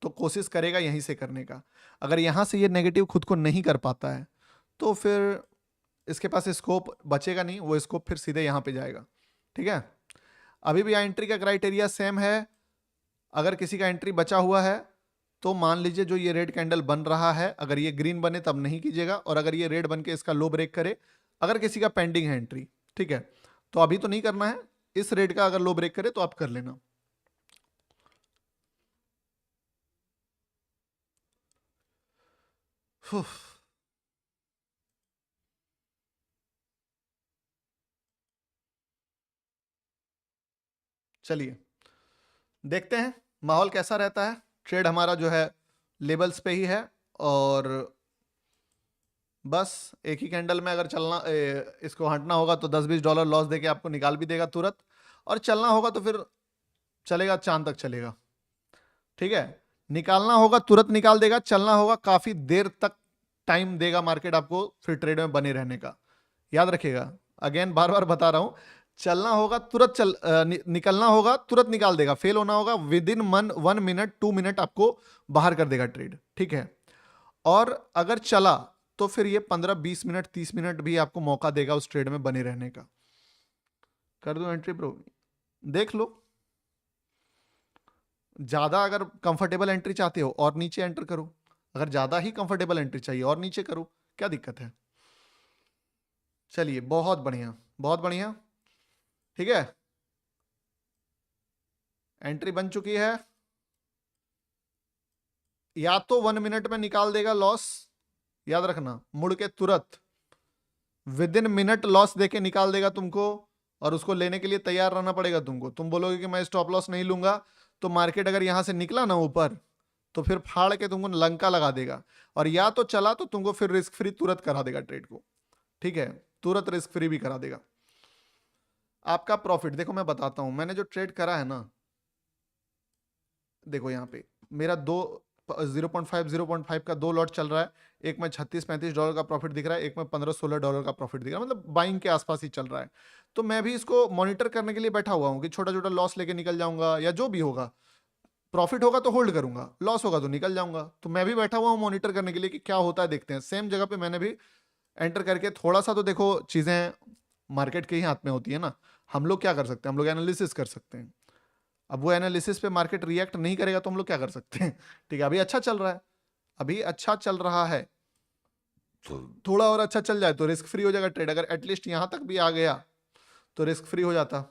तो कोशिश करेगा यहीं से करने का। अगर यहां से ये नेगेटिव खुद को नहीं कर पाता है तो फिर इसके पास स्कोप बचेगा नहीं, वो स्कोप फिर सीधे यहां पे जाएगा, ठीक है। अभी भी एंट्री का क्राइटेरिया सेम है, अगर किसी का एंट्री बचा हुआ है तो मान लीजिए जो ये रेड कैंडल बन रहा है, अगर ये ग्रीन बने तब नहीं कीजिएगा, और अगर ये रेड बन के इसका लो ब्रेक करे, अगर किसी का पेंडिंग है एंट्री, ठीक है, तो अभी तो नहीं करना है। इस रेड का अगर लो ब्रेक करे तो आप कर लेना। उफ, चलिए देखते हैं माहौल कैसा रहता है। ट्रेड हमारा जो है लेवल्स पे ही है, और बस एक ही कैंडल में अगर चलना इसको हटना होगा तो 10-20 डॉलर लॉस देके आपको निकाल भी देगा तुरंत, और चलना होगा तो फिर चलेगा, चांद तक चलेगा। ठीक है, निकालना होगा तुरंत निकाल देगा, चलना होगा काफी देर तक टाइम देगा मार्केट आपको फिर ट्रेड में बने रहने का। याद रखिएगा, अगेन बार बार बता रहा हूं, चलना होगा तुरंत निकलना होगा तुरंत निकाल देगा, फेल होना होगा विद इन 1 मिनट 2 मिनट आपको बाहर कर देगा ट्रेड। ठीक है, और अगर चला तो फिर ये 15-20 मिनट 30 मिनट भी आपको मौका देगा उस ट्रेड में बने रहने का। कर दो एंट्री ब्रो, देख लो। ज्यादा अगर कंफर्टेबल एंट्री चाहते हो और नीचे एंटर करो, अगर ज्यादा ही कंफर्टेबल एंट्री चाहिए और नीचे करो, क्या दिक्कत है। चलिए बहुत बढ़िया, बहुत बढ़िया। ठीक है, एंट्री बन चुकी है। या तो 1 मिनट में निकाल देगा लॉस, याद रखना, मुड़ के तुरंत विद इन मिनट लॉस देके निकाल देगा तुमको, और उसको लेने के लिए तैयार रहना पड़ेगा तुमको। तुम बोलोगे कि मैं स्टॉप लॉस नहीं लूंगा, तो मार्केट अगर यहां से निकला ना ऊपर, तो फिर फाड़ के तुमको लंका लगा देगा, और या तो चला तो तुमको फिर रिस्क फ्री तुरंत करा देगा ट्रेड को। ठीक है, तुरंत रिस्क फ्री भी करा देगा। आपका प्रॉफिट देखो, मैं बताता हूं मैंने जो ट्रेड करा है ना, देखो यहाँ पे मेरा 0.5 का 2 लॉट चल रहा है। एक में 36-35 डॉलर का प्रॉफिट दिख रहा है, एक में 15-16 डॉलर का प्रॉफिट दिख रहा है, मतलब बाइंग के आसपास ही चल रहा है। तो मैं भी इसको मॉनिटर करने के लिए बैठा हुआ हूँ कि छोटा छोटा लॉस लेके निकल जाऊंगा, या जो भी होगा, प्रॉफिट होगा तो होल्ड करूंगा, लॉस होगा तो निकल जाऊंगा। तो मैं भी बैठा हुआ हूँ मॉनिटर करने के लिए कि क्या होता है, देखते हैं। सेम जगह पे मैंने भी एंटर करके थोड़ा सा, तो देखो चीजें मार्केट के ही हाथ में होती है ना, हम लोग क्या कर सकते हैं, हम लोग एनालिसिस कर सकते हैं। अब वो एनालिसिस पे मार्केट रिएक्ट नहीं करेगा तो हम लोग क्या कर सकते हैं। ठीक है, अभी अच्छा चल रहा है, अभी अच्छा चल रहा है, थोड़ा और अच्छा चल जाए तो रिस्क फ्री हो जाएगा ट्रेड। अगर एटलीस्ट यहां तक भी आ गया तो रिस्क फ्री हो जाता।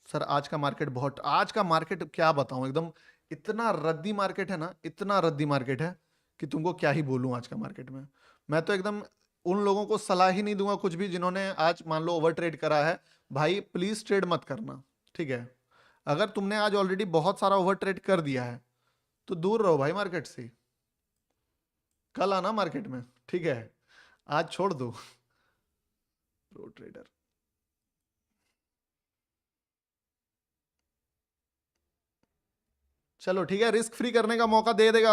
सर आज का मार्केट बहुत, आज का मार्केट क्या बताऊं, एकदम इतना रद्दी मार्केट है ना, इतना रद्दी मार्केट है कि तुमको क्या ही बोलूं आज का मार्केट में। मैं तो एकदम उन लोगों को सलाह ही नहीं दूंगा कुछ भी जिन्होंने आज मान लो ओवर ट्रेड करा है। भाई प्लीज ट्रेड मत करना। ठीक है, अगर तुमने आज ऑलरेडी बहुत सारा ओवर ट्रेड कर दिया है तो दूर रहो भाई मार्केट से, कल आना मार्केट में। ठीक है, आज छोड़ दो। प्रो ट्रेडर, चलो ठीक है, रिस्क फ्री करने का मौका दे देगा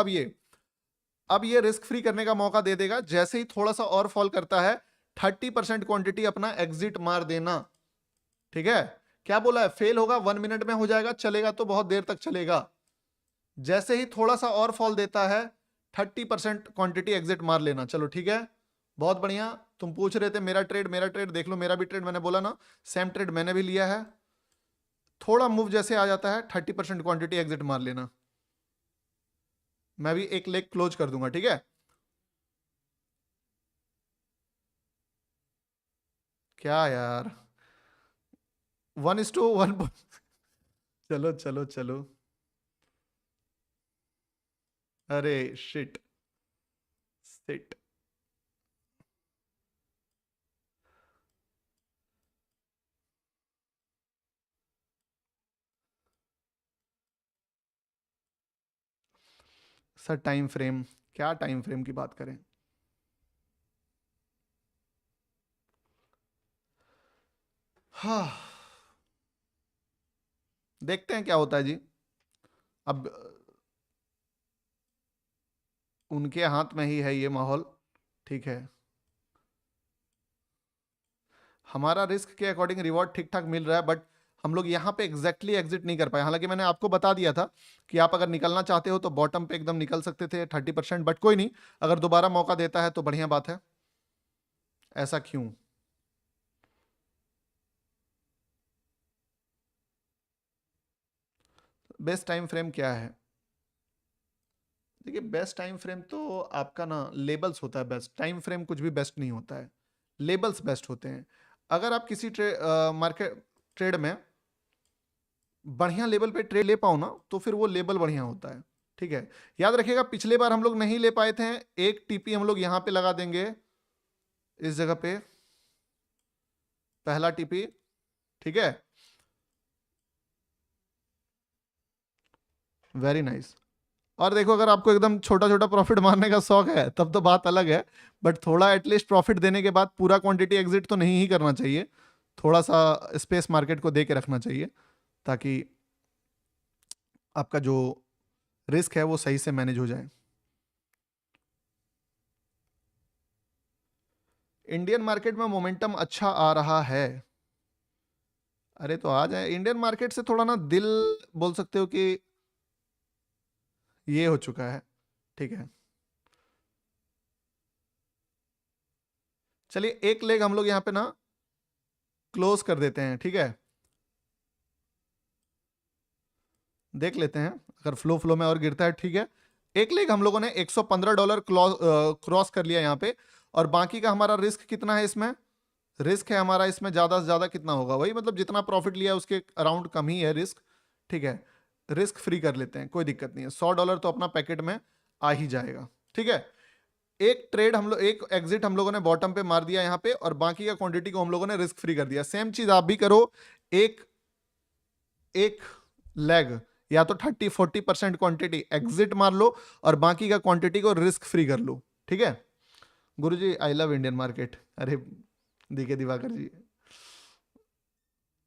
अब ये रिस्क फ्री करने का मौका दे देगा। जैसे ही थोड़ा सा और फॉल करता है, 30% क्वांटिटी अपना एग्जिट मार देना। ठीक है, क्या बोला है, फेल होगा 1 मिनट में हो जाएगा, चलेगा तो बहुत देर तक चलेगा। जैसे ही थोड़ा सा और फॉल देता है, 30% क्वांटिटी एग्जिट मार लेना। चलो ठीक है, बहुत बढ़िया। तुम पूछ रहे थे मेरा ट्रेड देख लो, मेरा भी ट्रेड मैंने बोला ना, सेम ट्रेड मैंने भी लिया है। थोड़ा मूव जैसे आ जाता है, 30% क्वांटिटी एग्जिट मार लेना। मैं भी एक लेग क्लोज कर दूंगा। ठीक है, क्या यार, 1:1। चलो चलो चलो, अरे shit, shit. Sir time frame, क्या टाइम फ्रेम की बात करें। हाँ, देखते हैं क्या होता है जी। अब उनके हाथ में ही है ये माहौल। ठीक है, हमारा रिस्क के अकॉर्डिंग रिवॉर्ड ठीक ठाक मिल रहा है, बट हम लोग यहाँ पे एग्जैक्टली एग्जिट नहीं कर पाए। हालांकि मैंने आपको बता दिया था कि आप अगर निकलना चाहते हो तो बॉटम पे एकदम निकल सकते थे 30%, बट कोई नहीं, अगर दोबारा मौका देता है तो बढ़िया बात है। ऐसा क्यों। बेस्ट टाइम फ्रेम क्या है? देखिए बेस्ट टाइम फ्रेम तो आपका ना लेबल्स होता है बेस्ट, टाइम फ्रेम कुछ भी बेस्ट नहीं होता है, लेबल्स बेस्ट होते हैं। अगर आप किसी मार्केट ट्रेड में बढ़िया लेवल पे ट्रेड ले पाओ ना, तो फिर वो लेबल बढ़िया होता है। ठीक है, याद रखिएगा पिछले बार हम लोग नहीं ले पाए थे, एक टीपी हम लोग यहां पे लगा देंगे, इस जगह पे पहला टीपी। ठीक है, वेरी नाइस। और देखो अगर आपको एकदम छोटा छोटा प्रॉफिट मारने का शौक है तब तो बात अलग है, बट थोड़ा एटलीस्ट प्रॉफिट देने के बाद पूरा क्वांटिटी एग्जिट तो नहीं ही करना चाहिए, थोड़ा सा स्पेस मार्केट को दे के रखना चाहिए, ताकि आपका जो रिस्क है वो सही से मैनेज हो जाए। इंडियन मार्केट में मोमेंटम अच्छा आ रहा है। अरे तो आ जाए, इंडियन मार्केट से थोड़ा ना दिल बोल सकते हो कि ये हो चुका है। ठीक है, चलिए एक लेग हम लोग यहाँ पे ना क्लोज कर देते हैं। ठीक है, देख लेते हैं अगर फ्लो फ्लो में और गिरता है। ठीक है, एक लेग हम लोगों ने $115 क्रॉस कर लिया यहाँ पे, और बाकी का हमारा रिस्क कितना है इसमें? रिस्क है हमारा इसमें ज्यादा से ज्यादा कितना होगा, वही मतलब जितना प्रॉफिट लिया उसके अराउंड कम ही है रिस्क। ठीक है, रिस्क फ्री कर लेते हैं, कोई दिक्कत नहीं है, $100 तो अपना पैकेट में आ ही जाएगा। ठीक है, एक ट्रेड हम लोग, एक एग्जिट हम लोगों ने बॉटम पे मार दिया यहाँ पे, और बाकी का क्वांटिटी को हम लोगों ने रिस्क फ्री कर दिया। सेम चीज आप भी करो, एक एक लेग या तो 30-40% क्वांटिटी एग्जिट मार लो, और बाकी का क्वांटिटी को रिस्क फ्री कर लो। ठीक है गुरुजी, आई लव इंडियन मार्केट। अरे डीके दिवाकर जी,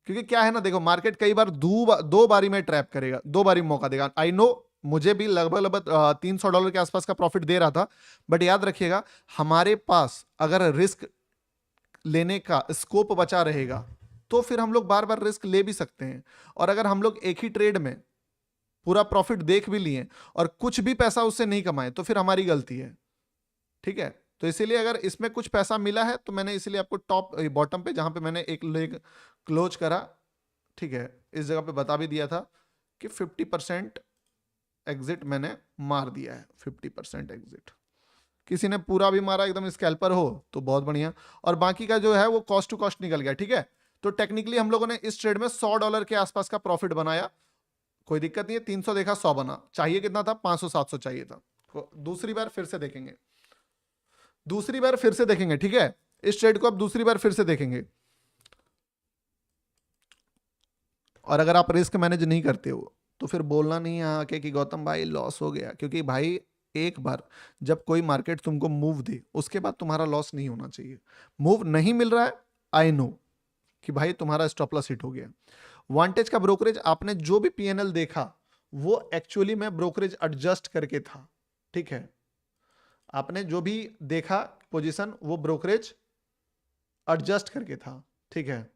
क्योंकि क्या है ना, देखो मार्केट कई बार दो बारी में ट्रैप करेगा, दो बारी मौका देगा। आई नो, मुझे भी लगभग लगभग $300 के आसपास का प्रॉफिट दे रहा था, बट याद रखिएगा हमारे पास अगर रिस्क लेने का स्कोप बचा रहेगा तो फिर हम लोग बार बार रिस्क ले भी सकते हैं। और अगर हम लोग एक ही ट्रेड में पूरा प्रॉफिट देख भी लिए और कुछ भी पैसा उससे नहीं कमाए तो फिर हमारी गलती है। ठीक है, तो इसीलिए अगर इसमें कुछ पैसा मिला है तो मैंने इसीलिए आपको टॉप बॉटम पे जहां पे मैंने एक लेग क्लोज करा, ठीक है, इस जगह पे बता भी दिया था कि 50% एग्जिट मैंने मार दिया है। 50% एग्जिट, किसी ने पूरा भी मारा एकदम स्कैल्पर हो तो बहुत बढ़िया, और बाकी का जो है वो कॉस्ट टू कॉस्ट निकल गया। ठीक है, तो टेक्निकली हम लोगों ने इस ट्रेड में $100 के आसपास का प्रॉफिट बनाया, कोई दिक्कत नहीं है। 300 देखा, 100 बना, चाहिए कितना था? 500-700 चाहिए था। दूसरी बार फिर से देखेंगे, दूसरी बार फिर से देखेंगे। ठीक है, इस ट्रेड को अब दूसरी बार फिर से देखेंगे, और अगर आप रिस्क मैनेज नहीं करते हो तो फिर बोलना नहीं है आके कि गौतम भाई लॉस हो गया, क्योंकि भाई एक बार जब कोई मार्केट तुमको मूव दे उसके बाद तुम्हारा लॉस नहीं होना चाहिए। मूव नहीं मिल रहा है, आई नो कि भाई तुम्हारा स्टॉप लॉस हिट हो गया। वांटेज का ब्रोकरेज आपने जो भी पीएनएल देखा वो एक्चुअली में ब्रोकरेज एडजस्ट करके था। ठीक है, आपने जो भी देखा पोजीशन वो ब्रोकरेज एडजस्ट करके था। ठीक है,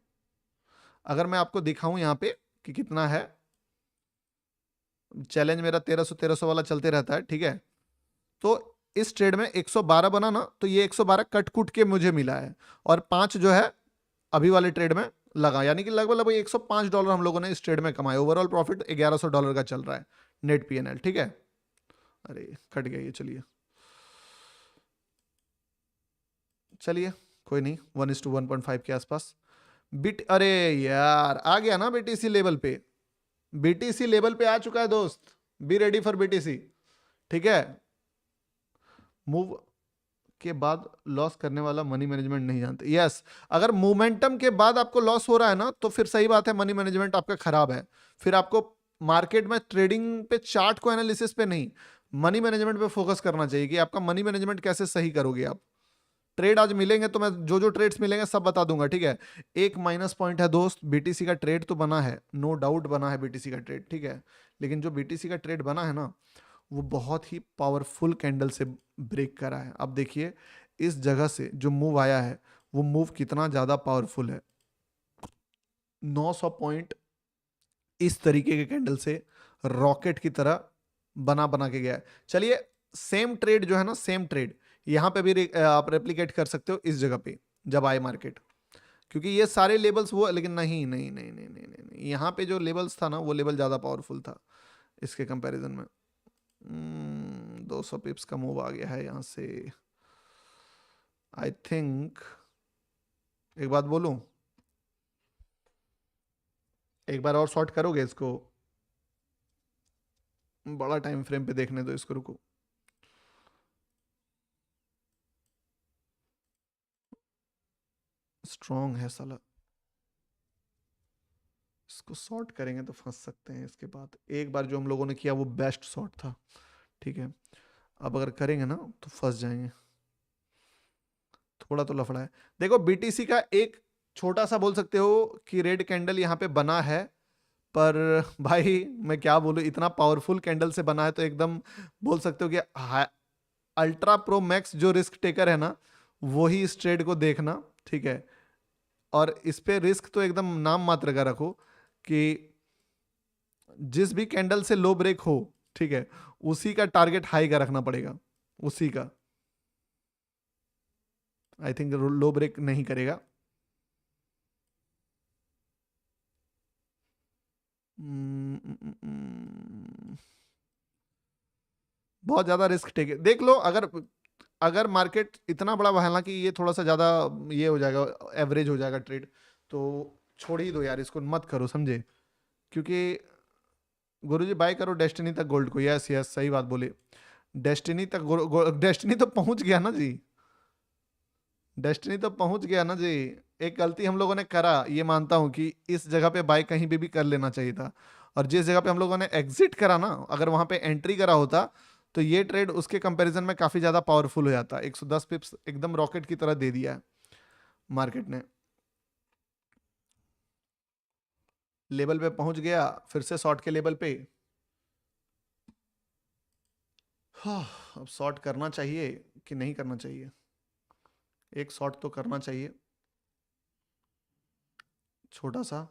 अगर मैं आपको दिखाऊं यहां पे कि कितना है, चैलेंज मेरा 1300 वाला चलते रहता है। ठीक है, तो इस ट्रेड में 112 बना ना, तो ये 112 कट कुट के मुझे मिला है, और 5 जो है अभी वाले ट्रेड में लगा, यानी कि लगभग लगभग $105 हम लोगों ने इस ट्रेड में कमाए। ओवरऑल प्रॉफिट $1100 का चल रहा है नेट पीएनएल। ठीक है, अरे कट गया ये, चलिए चलिए कोई नहीं, 1:1.5 के आसपास बिट, अरे यार आ गया ना बीटीसी लेवल पे, बीटीसी लेवल पे आ चुका है दोस्त, बी रेडी फॉर बीटीसी। ठीक है, मूव के बाद लॉस करने वाला मनी मैनेजमेंट नहीं जानते। यस, अगर मोमेंटम के बाद आपको लॉस हो रहा है ना तो फिर सही बात है, मनी मैनेजमेंट आपका खराब है। फिर आपको मार्केट में ट्रेडिंग पे, चार्ट को एनालिसिस पे नहीं, मनी मैनेजमेंट पे फोकस करना चाहिए कि आपका मनी मैनेजमेंट कैसे सही करोगे आप। ट्रेड आज मिलेंगे तो मैं जो जो ट्रेड्स मिलेंगे सब बता दूंगा। ठीक है, एक माइनस पॉइंट है दोस्त, बीटीसी का ट्रेड तो बना है, नो डाउट बना है बीटीसी का ट्रेड। ठीक है, लेकिन जो बीटीसी का ट्रेड बना है ना वो बहुत ही पावरफुल कैंडल से ब्रेक करा है। अब देखिए इस जगह से जो मूव आया है वो मूव कितना ज्यादा पावरफुल है। 900 पॉइंट इस तरीके के कैंडल से रॉकेट की तरह बना बना के गया है। चलिए सेम ट्रेड जो है ना, सेम ट्रेड यहां पे भी आप रेप्लिकेट कर सकते हो इस जगह पे जब आए मार्केट, क्योंकि ये सारे लेवल्स वो, लेकिन नहीं नहीं नहीं नहीं नहीं नहीं, नहीं। यहाँ पे जो लेवल्स था ना वो लेवल ज्यादा पावरफुल था। इसके कंपैरिजन में। 200 पिप्स का मूव आ गया है यहाँ से। आई थिंक एक बात बोलूं, एक बार और शॉर्ट करोगे इसको? बड़ा टाइम फ्रेम पे देखने दो इसको, रुको। स्ट्रॉन्ग है साला, इसको शॉर्ट करेंगे तो फंस सकते हैं। इसके बाद एक बार जो हम लोगों ने किया वो बेस्ट शॉर्ट था, ठीक है। अब अगर करेंगे ना तो फंस जाएंगे, थोड़ा तो लफड़ा है। देखो बीटीसी का एक छोटा सा बोल सकते हो कि रेड कैंडल यहाँ पे बना है, पर भाई मैं क्या बोलूं, इतना पावरफुल कैंडल से बना है तो एकदम बोल सकते हो कि अल्ट्रा प्रो मैक्स जो रिस्क टेकर है ना, वो ही इस ट्रेड को देखना, ठीक है। और इस पे रिस्क तो एकदम नाम मात्र का रखो कि जिस भी कैंडल से लो ब्रेक हो, ठीक है, उसी का टारगेट हाई का रखना पड़ेगा, उसी का। आई थिंक लो ब्रेक नहीं करेगा। बहुत ज्यादा रिस्क टेक देख लो। अगर अगर मार्केट इतना बड़ा, हालांकि ये थोड़ा सा ज्यादा ये हो जाएगा, एवरेज हो जाएगा ट्रेड, तो छोड़ ही दो यार, इसको मत करो, समझे। क्योंकि गुरुजी बाय करो डेस्टिनी तक गोल्ड को। यस यस, सही बात बोले। डेस्टिनी तक डेस्टिनी तो पहुंच गया ना जी, डेस्टिनी तो पहुंच गया ना जी। एक गलती हम लोगों ने करा, ये मानता हूं कि इस जगह पे बाय कहीं भी कर लेना चाहिए था। और जिस जगह पे हम लोगों ने एग्जिट करा ना, अगर वहां पे एंट्री करा होता तो ये ट्रेड उसके कंपैरिजन में काफी ज्यादा पावरफुल हो जाता। 110 पिप्स एकदम रॉकेट की तरह दे दिया है मार्केट ने। लेवल पे पहुंच गया, फिर से शॉर्ट के लेवल पे। हाँ, अब शॉर्ट करना चाहिए कि नहीं करना चाहिए? एक शॉर्ट तो करना चाहिए, छोटा सा।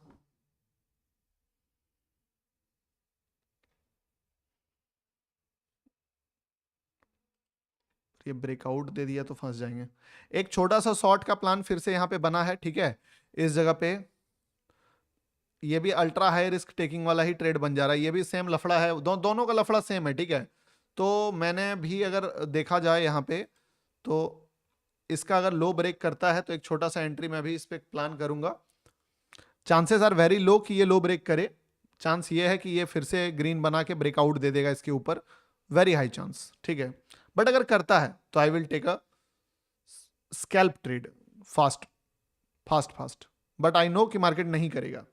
ये ब्रेकआउट दे दिया तो फंस जाएंगे। एक छोटा सा शॉर्ट का प्लान फिर से यहाँ पे बना है, ठीक है। इस जगह पे ये भी अल्ट्रा हाई रिस्क टेकिंग वाला ही ट्रेड बन जा रहा है। ये भी सेम लफड़ा है, दोनों का लफड़ा सेम है, ठीक है। तो मैंने भी अगर देखा जाए यहाँ पे, तो इसका अगर लो ब्रेक करता है तो एक छोटा सा एंट्री मैं भी इस पे प्लान करूंगा। चांसेस आर वेरी लो कि ये लो ब्रेक करे। चांस ये है कि ये फिर से ग्रीन बना के ब्रेकआउट दे देगा इसके ऊपर, वेरी हाई चांस, ठीक है। बट अगर करता है तो I will take a scalp trade, fast fast fast. But I know कि मार्केट नहीं करेगा,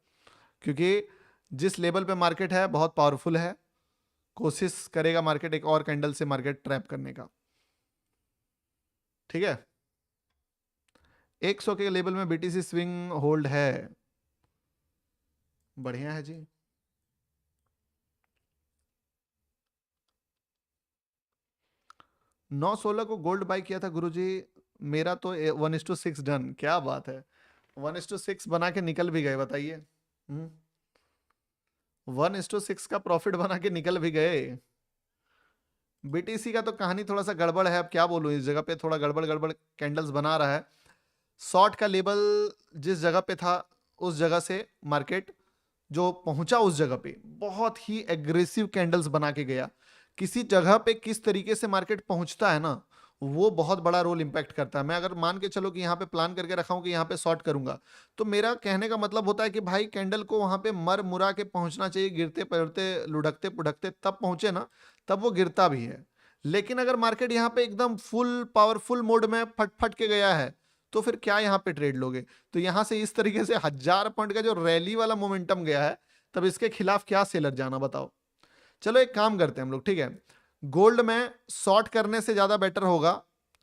क्योंकि जिस लेवल पे मार्केट है बहुत पावरफुल है। कोशिश करेगा मार्केट एक और कैंडल से मार्केट ट्रैप करने का, ठीक है। 100 के लेवल में बीटीसी स्विंग होल्ड है, बढ़िया है जी। 916 को गोल्ड बाय किया था गुरुजी, मेरा तो 1:6 डन। क्या बात है, 1:6 बना के निकल भी गए, बताइए। 1:6 का प्रॉफिट बना के निकल भी गए। बीटीसी का तो कहानी थोड़ा सा गड़बड़ है, अब क्या बोलूं, इस जगह पे थोड़ा गड़बड़ गड़बड़ कैंडल्स बना रहा है। शॉर्ट का लेवल जिस जगह पे था, उस जगह से मार्केट जो पहुंचा उस जगह पे बहुत ही एग्रेसिव कैंडल्स बना के गया। किसी जगह पे किस तरीके से मार्केट पहुंचता है ना, वो बहुत बड़ा रोल इंपैक्ट करता है। मैं अगर मान के चलो कि यहाँ पे प्लान करके रखा हूं कि यहाँ पे शॉर्ट करूंगा, तो मेरा कहने का मतलब होता है कि भाई कैंडल को वहां पे मर मुरा के पहुंचना चाहिए, गिरते पड़ते लुढ़कते पुढ़कते तब पहुंचे ना, तब वो गिरता भी है। लेकिन अगर मार्केट यहाँ पे एकदम फुल पावरफुल मोड में फट फट के गया है, तो फिर क्या यहाँ पे ट्रेड लोगे? तो यहां से इस तरीके से 1000 पॉइंट का जो रैली वाला मोमेंटम गया है, तब इसके खिलाफ क्या सेलर जाना, बताओ। चलो एक काम करते हैं हम लोग, ठीक है। गोल्ड में शॉर्ट करने से ज्यादा बेटर होगा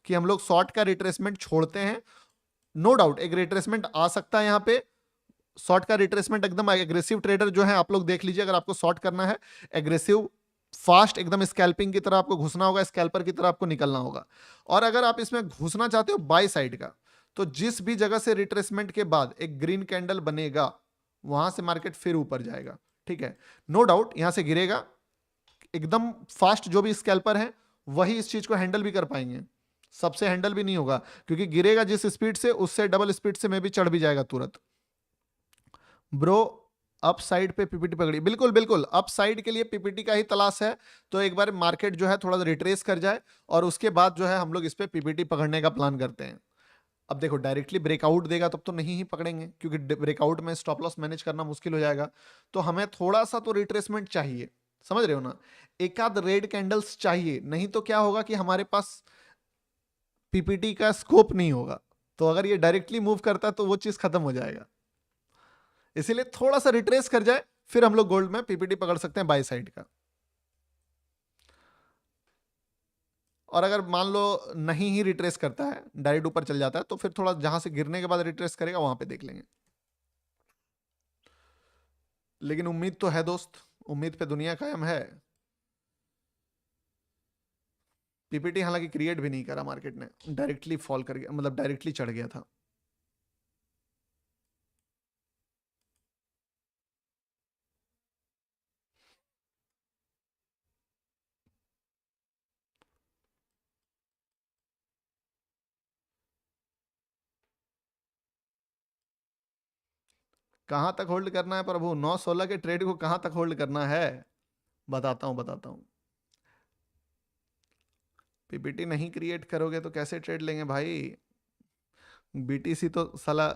कि हम लोग शॉर्ट का रिट्रेसमेंट छोड़ते हैं। नो डाउट एक रिट्रेसमेंट आ सकता है यहाँ पे, शॉर्ट का रिट्रेसमेंट एकदम एग्रेसिव ट्रेडर जो है आप लोग देख लीजिए, अगर आपको शॉर्ट करना है एग्रेसिव फास्ट एकदम स्कैल्पिंग की तरह आपको घुसना होगा, स्कैल्पर की तरह आपको निकलना होगा। और अगर आप इसमें घुसना चाहते हो बाय साइड का, तो जिस भी जगह से रिट्रेसमेंट के बाद एक ग्रीन कैंडल बनेगा, वहां से मार्केट फिर ऊपर जाएगा, ठीक है। नो डाउट यहां से गिरेगा, एकदम फास्ट जो भी स्कैल्पर है वही इस चीज को हैंडल भी कर पाएंगे, सबसे हैंडल भी नहीं होगा, क्योंकि गिरेगा जिस स्पीड से उससे डबल स्पीड से में भी चढ़ भी जाएगा तुरंत। ब्रो अप साइड पे पीपीटी पकड़ी, बिल्कुल बिल्कुल अप साइड के लिए पीपीटी का ही तलाश है। तो एक बार मार्केट जो है थोड़ा सा रिट्रेस कर जाए और उसके बाद जो है हम लोग इस पे पीपीटी पकड़ने का प्लान करते हैं। अब देखो डायरेक्टली ब्रेकआउट देगा तब तो नहीं ही पकड़ेंगे, क्योंकि ब्रेकआउट में स्टॉप लॉस मैनेज करना मुश्किल हो जाएगा। तो हमें थोड़ा सा तो रिट्रेसमेंट चाहिए, समझ रहे हो ना, एक आध रेड कैंडल्स चाहिए, नहीं तो क्या होगा कि हमारे पास पीपीटी का स्कोप नहीं होगा। तो अगर ये डायरेक्टली मूव करता है तो वो चीज खत्म हो जाएगा। इसीलिए थोड़ा सा रिट्रेस कर जाए फिर हम लोग गोल्ड में पीपीटी पकड़ सकते हैं बाय साइड का। और अगर मान लो नहीं ही रिट्रेस करता है, डायरेक्ट ऊपर चल जाता है, तो फिर थोड़ा जहां से गिरने के बाद रिट्रेस करेगा वहां पे देख लेंगे। लेकिन उम्मीद तो है दोस्त, उम्मीद पे दुनिया कायम है। पीपीटी हालांकि क्रिएट भी नहीं करा मार्केट ने, डायरेक्टली फॉल कर गया, मतलब डायरेक्टली चढ़ गया था। कहां तक होल्ड करना है प्रभु, 9-16 के ट्रेड को कहां तक होल्ड करना है, बताता हूं बताता हूं। पीपीटी नहीं क्रिएट करोगे तो कैसे ट्रेड लेंगे भाई। बीटीसी तो साला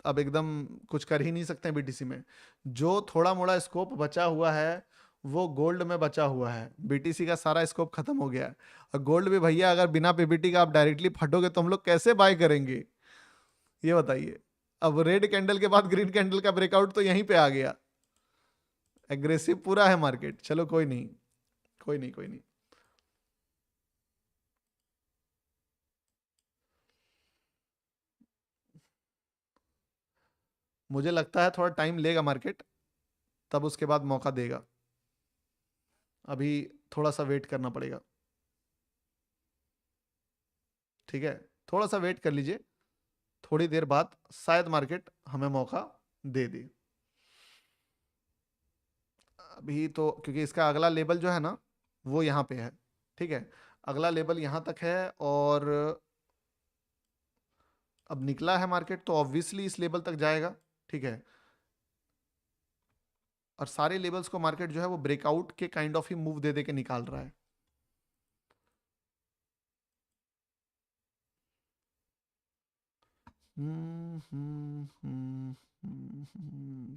अब एकदम कुछ कर ही नहीं सकते बीटीसी में। जो थोड़ा मोड़ा स्कोप बचा हुआ है वो गोल्ड में बचा हुआ है, बीटीसी का सारा स्कोप खत्म हो गया है। और गोल्ड भी भैया अगर बिना पीपीटी का आप डायरेक्टली फटोगे तो हम लोग कैसे बाय करेंगे, ये बताइए। अब रेड कैंडल के बाद ग्रीन कैंडल का ब्रेकआउट तो यहीं पे आ गया, एग्रेसिव पूरा है मार्केट। चलो कोई नहीं, कोई नहीं, कोई नहीं। मुझे लगता है थोड़ा टाइम लेगा मार्केट, तब उसके बाद मौका देगा। अभी थोड़ा सा वेट करना पड़ेगा, ठीक है, थोड़ा सा वेट कर लीजिए। थोड़ी देर बाद शायद मार्केट हमें मौका दे दे। अभी तो क्योंकि इसका अगला लेवल जो है ना वो यहाँ पे है, ठीक है, अगला लेवल यहाँ तक है। और अब निकला है मार्केट तो ऑब्वियसली इस लेवल तक जाएगा, ठीक है। और सारे लेवल्स को मार्केट जो है वो ब्रेकआउट के काइंड ऑफ ही मूव दे दे के निकाल रहा है।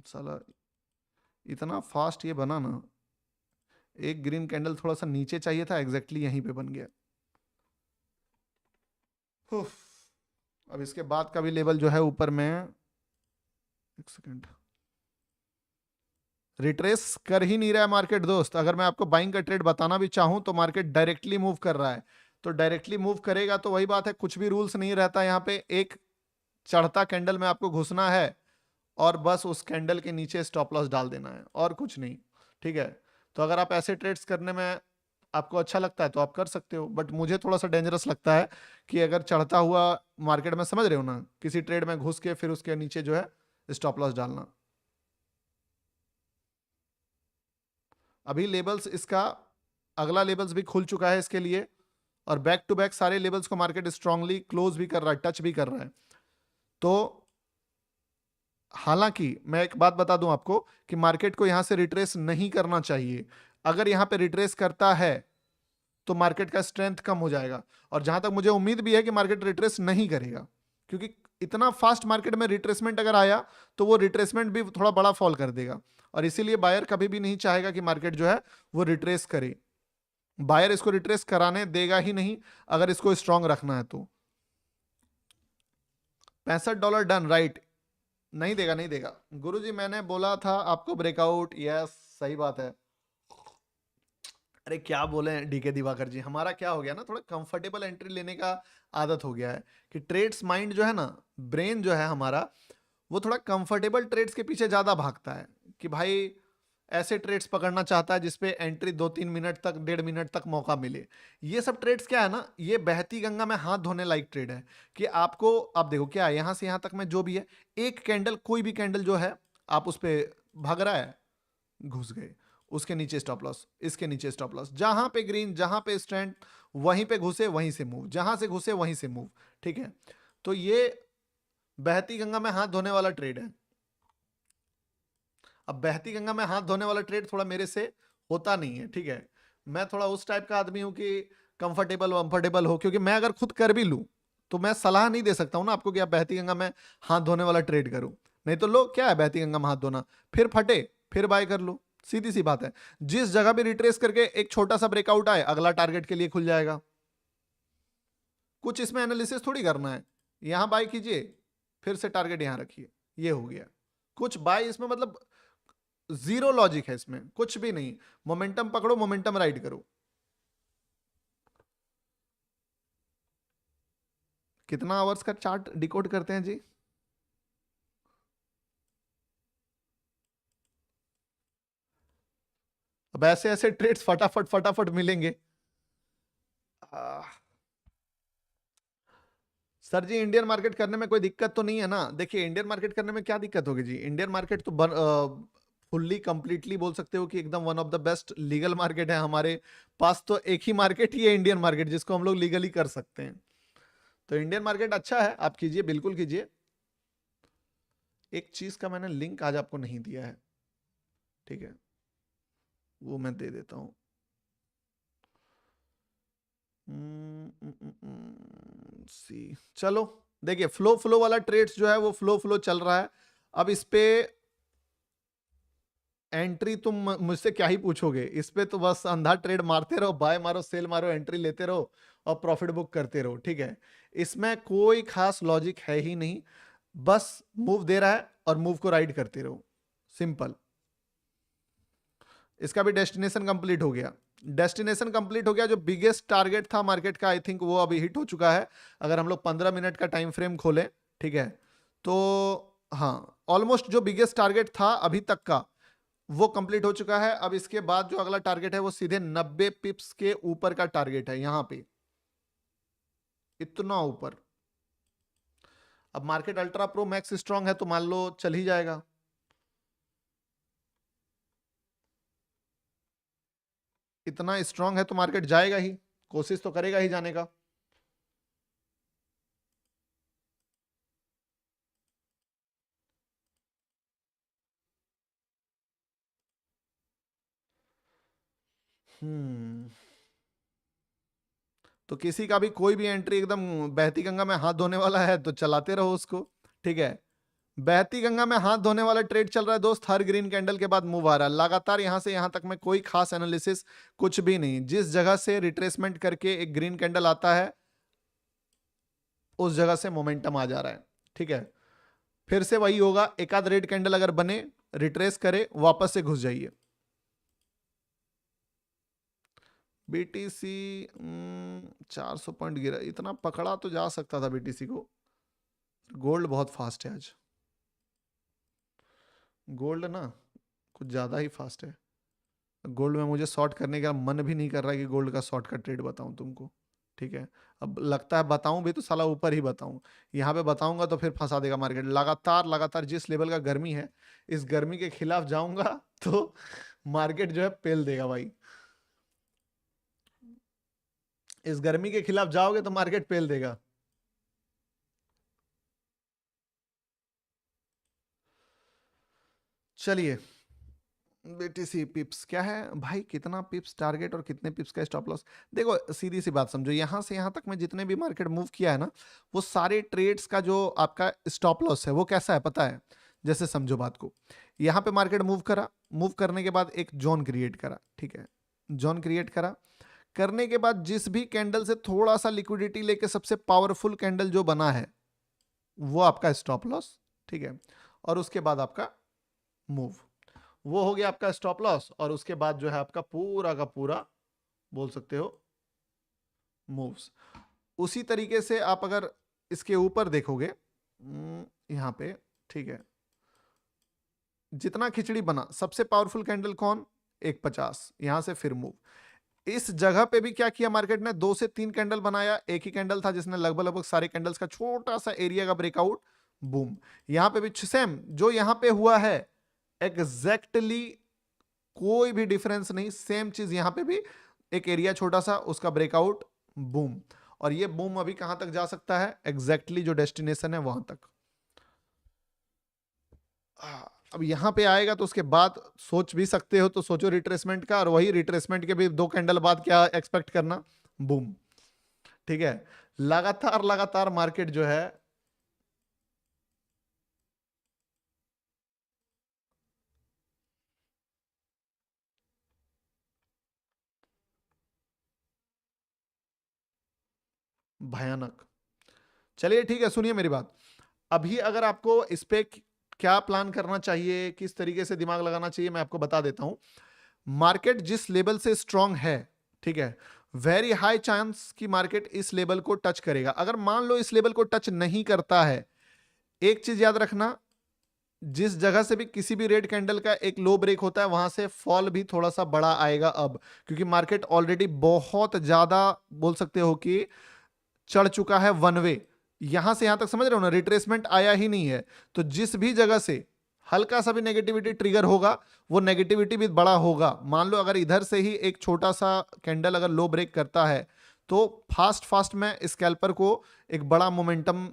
साला इतना फास्ट ये बना ना, एक ग्रीन कैंडल थोड़ा सा नीचे चाहिए था, एग्जैक्टली यहीं पे बन गया। उफ, अब इसके बाद का भी लेवल जो है ऊपर में, एक सेकेंड, रिट्रेस कर ही नहीं रहा है मार्केट दोस्त। अगर मैं आपको बाइंग का ट्रेड बताना भी चाहूं तो मार्केट डायरेक्टली मूव कर रहा है। तो डायरेक्टली मूव करेगा तो वही बात है, कुछ भी रूल्स नहीं रहता यहाँ पे। एक चढ़ता कैंडल में आपको घुसना है और बस उस कैंडल के नीचे स्टॉप लॉस डाल देना है और कुछ नहीं, ठीक है। तो अगर आप ऐसे ट्रेड्स करने में आपको अच्छा लगता है तो आप कर सकते हो, बट मुझे थोड़ा सा डेंजरस लगता है कि अगर चढ़ता हुआ मार्केट में, समझ रहे हो ना, किसी ट्रेड में घुस के फिर उसके नीचे जो है स्टॉप लॉस डालना। अभी लेवल्स इसका अगला लेवल्स भी खुल चुका है इसके लिए, और बैक टू बैक सारे लेवल्स को मार्केट स्ट्रांगली क्लोज भी कर रहा है, टच भी कर रहा है। तो हालांकि मैं एक बात बता दूं आपको कि मार्केट को यहां से रिट्रेस नहीं करना चाहिए। अगर यहां पे रिट्रेस करता है तो मार्केट का स्ट्रेंथ कम हो जाएगा, और जहां तक मुझे उम्मीद भी है कि मार्केट रिट्रेस नहीं करेगा, क्योंकि इतना फास्ट मार्केट में रिट्रेसमेंट अगर आया तो वो रिट्रेसमेंट भी थोड़ा बड़ा फॉल कर देगा। और इसीलिए बायर कभी भी नहीं चाहेगा कि मार्केट जो है वो रिट्रेस करे। बायर इसको रिट्रेस कराने देगा ही नहीं अगर इसको स्ट्रांग रखना है तो। $65 डन, राइट। नहीं देगा, नहीं देगा गुरुजी, मैंने बोला था आपको ब्रेकआउट, यस सही बात है। अरे क्या बोले डीके दिवाकर जी, हमारा क्या हो गया ना, थोड़ा कंफर्टेबल एंट्री लेने का आदत हो गया है कि ट्रेड्स माइंड जो है ना, ब्रेन जो है हमारा, वो थोड़ा कंफर्टेबल ट्रेड्स के पीछे ज्यादा भागता है कि भाई ऐसे ट्रेड्स पकड़ना चाहता है जिसपे एंट्री 2-3 मिनट तक, 1.5 मिनट तक मौका मिले। ये सब ट्रेड्स क्या है ना, ये बहती गंगा में हाथ धोने लायक ट्रेड है। कि आपको, आप देखो क्या है, यहां से यहां तक में जो भी है, एक कैंडल, कोई भी कैंडल जो है आप उस पर भाग रहा है, घुस गए, उसके नीचे स्टॉप लॉस, इसके नीचे स्टॉप लॉस, जहां पे ग्रीन, जहां पे स्टैंड, वहीं पे घुसे वहीं से मूव, जहां से घुसे वहीं से मूव, ठीक है। तो ये बहती गंगा में हाथ धोने वाला ट्रेड है। अब बहती गंगा में हाथ धोने वाला ट्रेड थोड़ा मेरे से होता नहीं है, ठीक है। मैं थोड़ा उस टाइप का आदमी हूं कि कंफर्टेबल वंफर्टेबल हो, क्योंकि मैं अगर खुद कर भी लूं तो मैं सलाह नहीं दे सकता हूं ना आपको कि आप बहती गंगा में हाथ धोने वाला ट्रेड करूं। नहीं तो लोग क्या है बहती गंगा में हाथ धोना, फिर फटे फिर बाय कर लो, सीधी सी बात है। जिस जगह भी रिट्रेस करके एक छोटा सा ब्रेकआउट आए, अगला टारगेट के लिए खुल जाएगा। कुछ इसमें एनालिसिस थोड़ी करना है, यहां बाय कीजिए फिर से टारगेट यहां रखिए, ये हो गया। कुछ बाय इसमें मतलब जीरो लॉजिक है इसमें, कुछ भी नहीं। मोमेंटम पकड़ो, मोमेंटम राइड करो। कितना आवर्स का चार्ट डिकोड करते हैं जी? अब ऐसे ऐसे ट्रेड्स फटाफट फटाफट मिलेंगे। आह, सर जी इंडियन मार्केट करने में कोई दिक्कत तो नहीं है ना? देखिए इंडियन मार्केट करने में क्या दिक्कत होगी जी? इंडियन मार्केट तो फुल्ली कंप्लीटली बोल सकते हो कि एकदम one of the best legal market है हमारे पास। तो एक ही मार्केट ही है इंडियन मार्केट जिसको हम लोग लीगली कर सकते हैं। तो इंडियन मार्केट अच्छा है, आप कीजिए, बिल्कुल कीजिए। एक चीज का मैंने लिंक आज आपको नहीं दिया है, ठीक है, वो मैं दे देता हूं। सी चलो, देखिए फ्लो फ्लो वाला ट्रेड्स जो है वो फ्लो फ्लो चल रहा है। अब इस पे एंट्री तुम मुझसे क्या ही पूछोगे, इस पे तो बस अंधा ट्रेड मारते रहो, बाय मारो सेल मारो एंट्री लेते रहो और प्रॉफिट बुक करते रहो, ठीक है। इसमें कोई खास लॉजिक है ही नहीं, बस मूव दे रहा है और मूव को राइड करते रहो, सिंपल। इसका भी डेस्टिनेशन कंप्लीट हो गया। डेस्टिनेशन कंप्लीट हो गया, जो बिगेस्ट टारगेट था मार्केट का आई थिंक वो अभी हिट हो चुका है। अगर हम लोग 15 मिनट का टाइम फ्रेम खोलें, ठीक है, तो हाँ ऑलमोस्ट जो बिगेस्ट टारगेट था अभी तक का वो कंप्लीट हो चुका है। अब इसके बाद जो अगला टारगेट है वो सीधे 90 पिप्स के ऊपर का टारगेट है, यहां पे इतना ऊपर। अब market ultra pro max strong है तो मान लो चल ही जाएगा। इतना स्ट्रांग है तो मार्केट जाएगा ही, कोशिश तो करेगा ही जाने का। हम्म तो किसी का भी कोई भी एंट्री एकदम बहती गंगा में हाथ धोने वाला है तो चलाते रहो उसको, ठीक है। बहती गंगा में हाथ धोने वाला ट्रेड चल रहा है दोस्त, हर ग्रीन कैंडल के बाद मूव आ रहा है लगातार यहां से यहां तक में, कोई खास एनालिसिस कुछ भी नहीं। जिस जगह से रिट्रेसमेंट करके एक ग्रीन कैंडल आता है उस जगह से मोमेंटम आ जा रहा है, ठीक है। फिर से वही होगा, एक आध रेड कैंडल अगर बने, रिट्रेस करे, वापस से घुस जाइए। बीटीसी 400 पॉइंट गिरा, इतना पकड़ा तो जा सकता था बीटीसी को। गोल्ड बहुत फास्ट है आज, गोल्ड ना कुछ ज्यादा ही फास्ट है। गोल्ड में मुझे शॉर्ट करने का मन भी नहीं कर रहा है कि गोल्ड का शॉर्ट का ट्रेड बताऊं तुमको, ठीक है। अब लगता है बताऊं भी तो साला ऊपर ही बताऊं, यहाँ पे बताऊंगा तो फिर फंसा देगा मार्केट। लगातार लगातार जिस लेवल का गर्मी है, इस गर्मी के खिलाफ जाऊंगा तो मार्केट जो है पेल देगा भाई। इस गर्मी के खिलाफ जाओगे तो मार्केट पेल देगा। चलिए, बीटीसी पिप्स क्या है भाई, कितना पिप्स टारगेट और कितने पिप्स का स्टॉप लॉस? देखो सीधी सी बात समझो, यहां से यहां तक में जितने भी मार्केट मूव किया है ना, वो सारे ट्रेड्स का जो आपका स्टॉप लॉस है वो कैसा है पता है? जैसे समझो बात को, यहां पे मार्केट मूव करा, मूव करने के बाद एक जोन क्रिएट करा, ठीक है, जोन क्रिएट करा, करने के बाद जिस भी कैंडल से थोड़ा सा लिक्विडिटी लेके सबसे पावरफुल कैंडल जो बना है वो आपका स्टॉप लॉस, ठीक है। और उसके बाद आपका मूव, वो हो गया आपका स्टॉप लॉस। और उसके बाद जो है आपका पूरा का पूरा बोल सकते हो मूव्स। उसी तरीके से आप अगर इसके ऊपर देखोगे, यहां पे, ठीक है, जितना खिचड़ी बना सबसे पावरफुल कैंडल कौन? 150, यहां से फिर मूव। इस जगह पे भी क्या किया मार्केट ने, 2 से 3 कैंडल बनाया, एक ही कैंडल था जिसने लगभग लगभग सारे कैंडल्स का छोटा सा एरिया का ब्रेकआउट, बूम। यहां पे भी सेम जो यहां पे हुआ है, एग्जैक्टली कोई भी डिफरेंस नहीं, सेम चीज यहां पे भी, एक एरिया छोटा सा उसका ब्रेकआउट, बूम। और ये बूम अभी कहां तक जा सकता है? एग्जैक्टली जो डेस्टिनेशन है वहां तक। अब यहाँ पे आएगा तो उसके बाद सोच भी सकते हो तो सोचो रिट्रेसमेंट का, और वही रिट्रेसमेंट के भी 2 कैंडल बाद क्या एक्सपेक्ट करना, बूम। ठीक है, लगातार लगातार मार्केट जो है भयानक। चलिए ठीक है, सुनिए मेरी बात। अभी अगर आपको इस पे क्या प्लान करना चाहिए, किस तरीके से दिमाग लगाना चाहिए, मैं आपको बता देता हूं। मार्केट जिस लेवल से स्ट्रांग है, ठीक है, वेरी हाई चांस कि मार्केट इस लेवल को टच करेगा। अगर मान लो इस लेवल को टच नहीं करता है, एक चीज याद रखना, जिस जगह से भी किसी भी रेड कैंडल का एक लो ब्रेक होता है, वहां से फॉल भी थोड़ा सा बड़ा आएगा अब, क्योंकि मार्केट ऑलरेडी बहुत ज्यादा बोल सकते हो कि चढ़ चुका है वन वे। यहां से यहां तक समझ रहे हो ना, रिट्रेसमेंट आया ही नहीं है। तो जिस भी जगह से हल्का सा भी नेगेटिविटी ट्रिगर होगा, वो नेगेटिविटी भी बड़ा होगा। मान लो अगर इधर से ही एक छोटा सा कैंडल अगर लो ब्रेक करता है, तो फास्ट फास्ट में स्कैल्पर को एक बड़ा मोमेंटम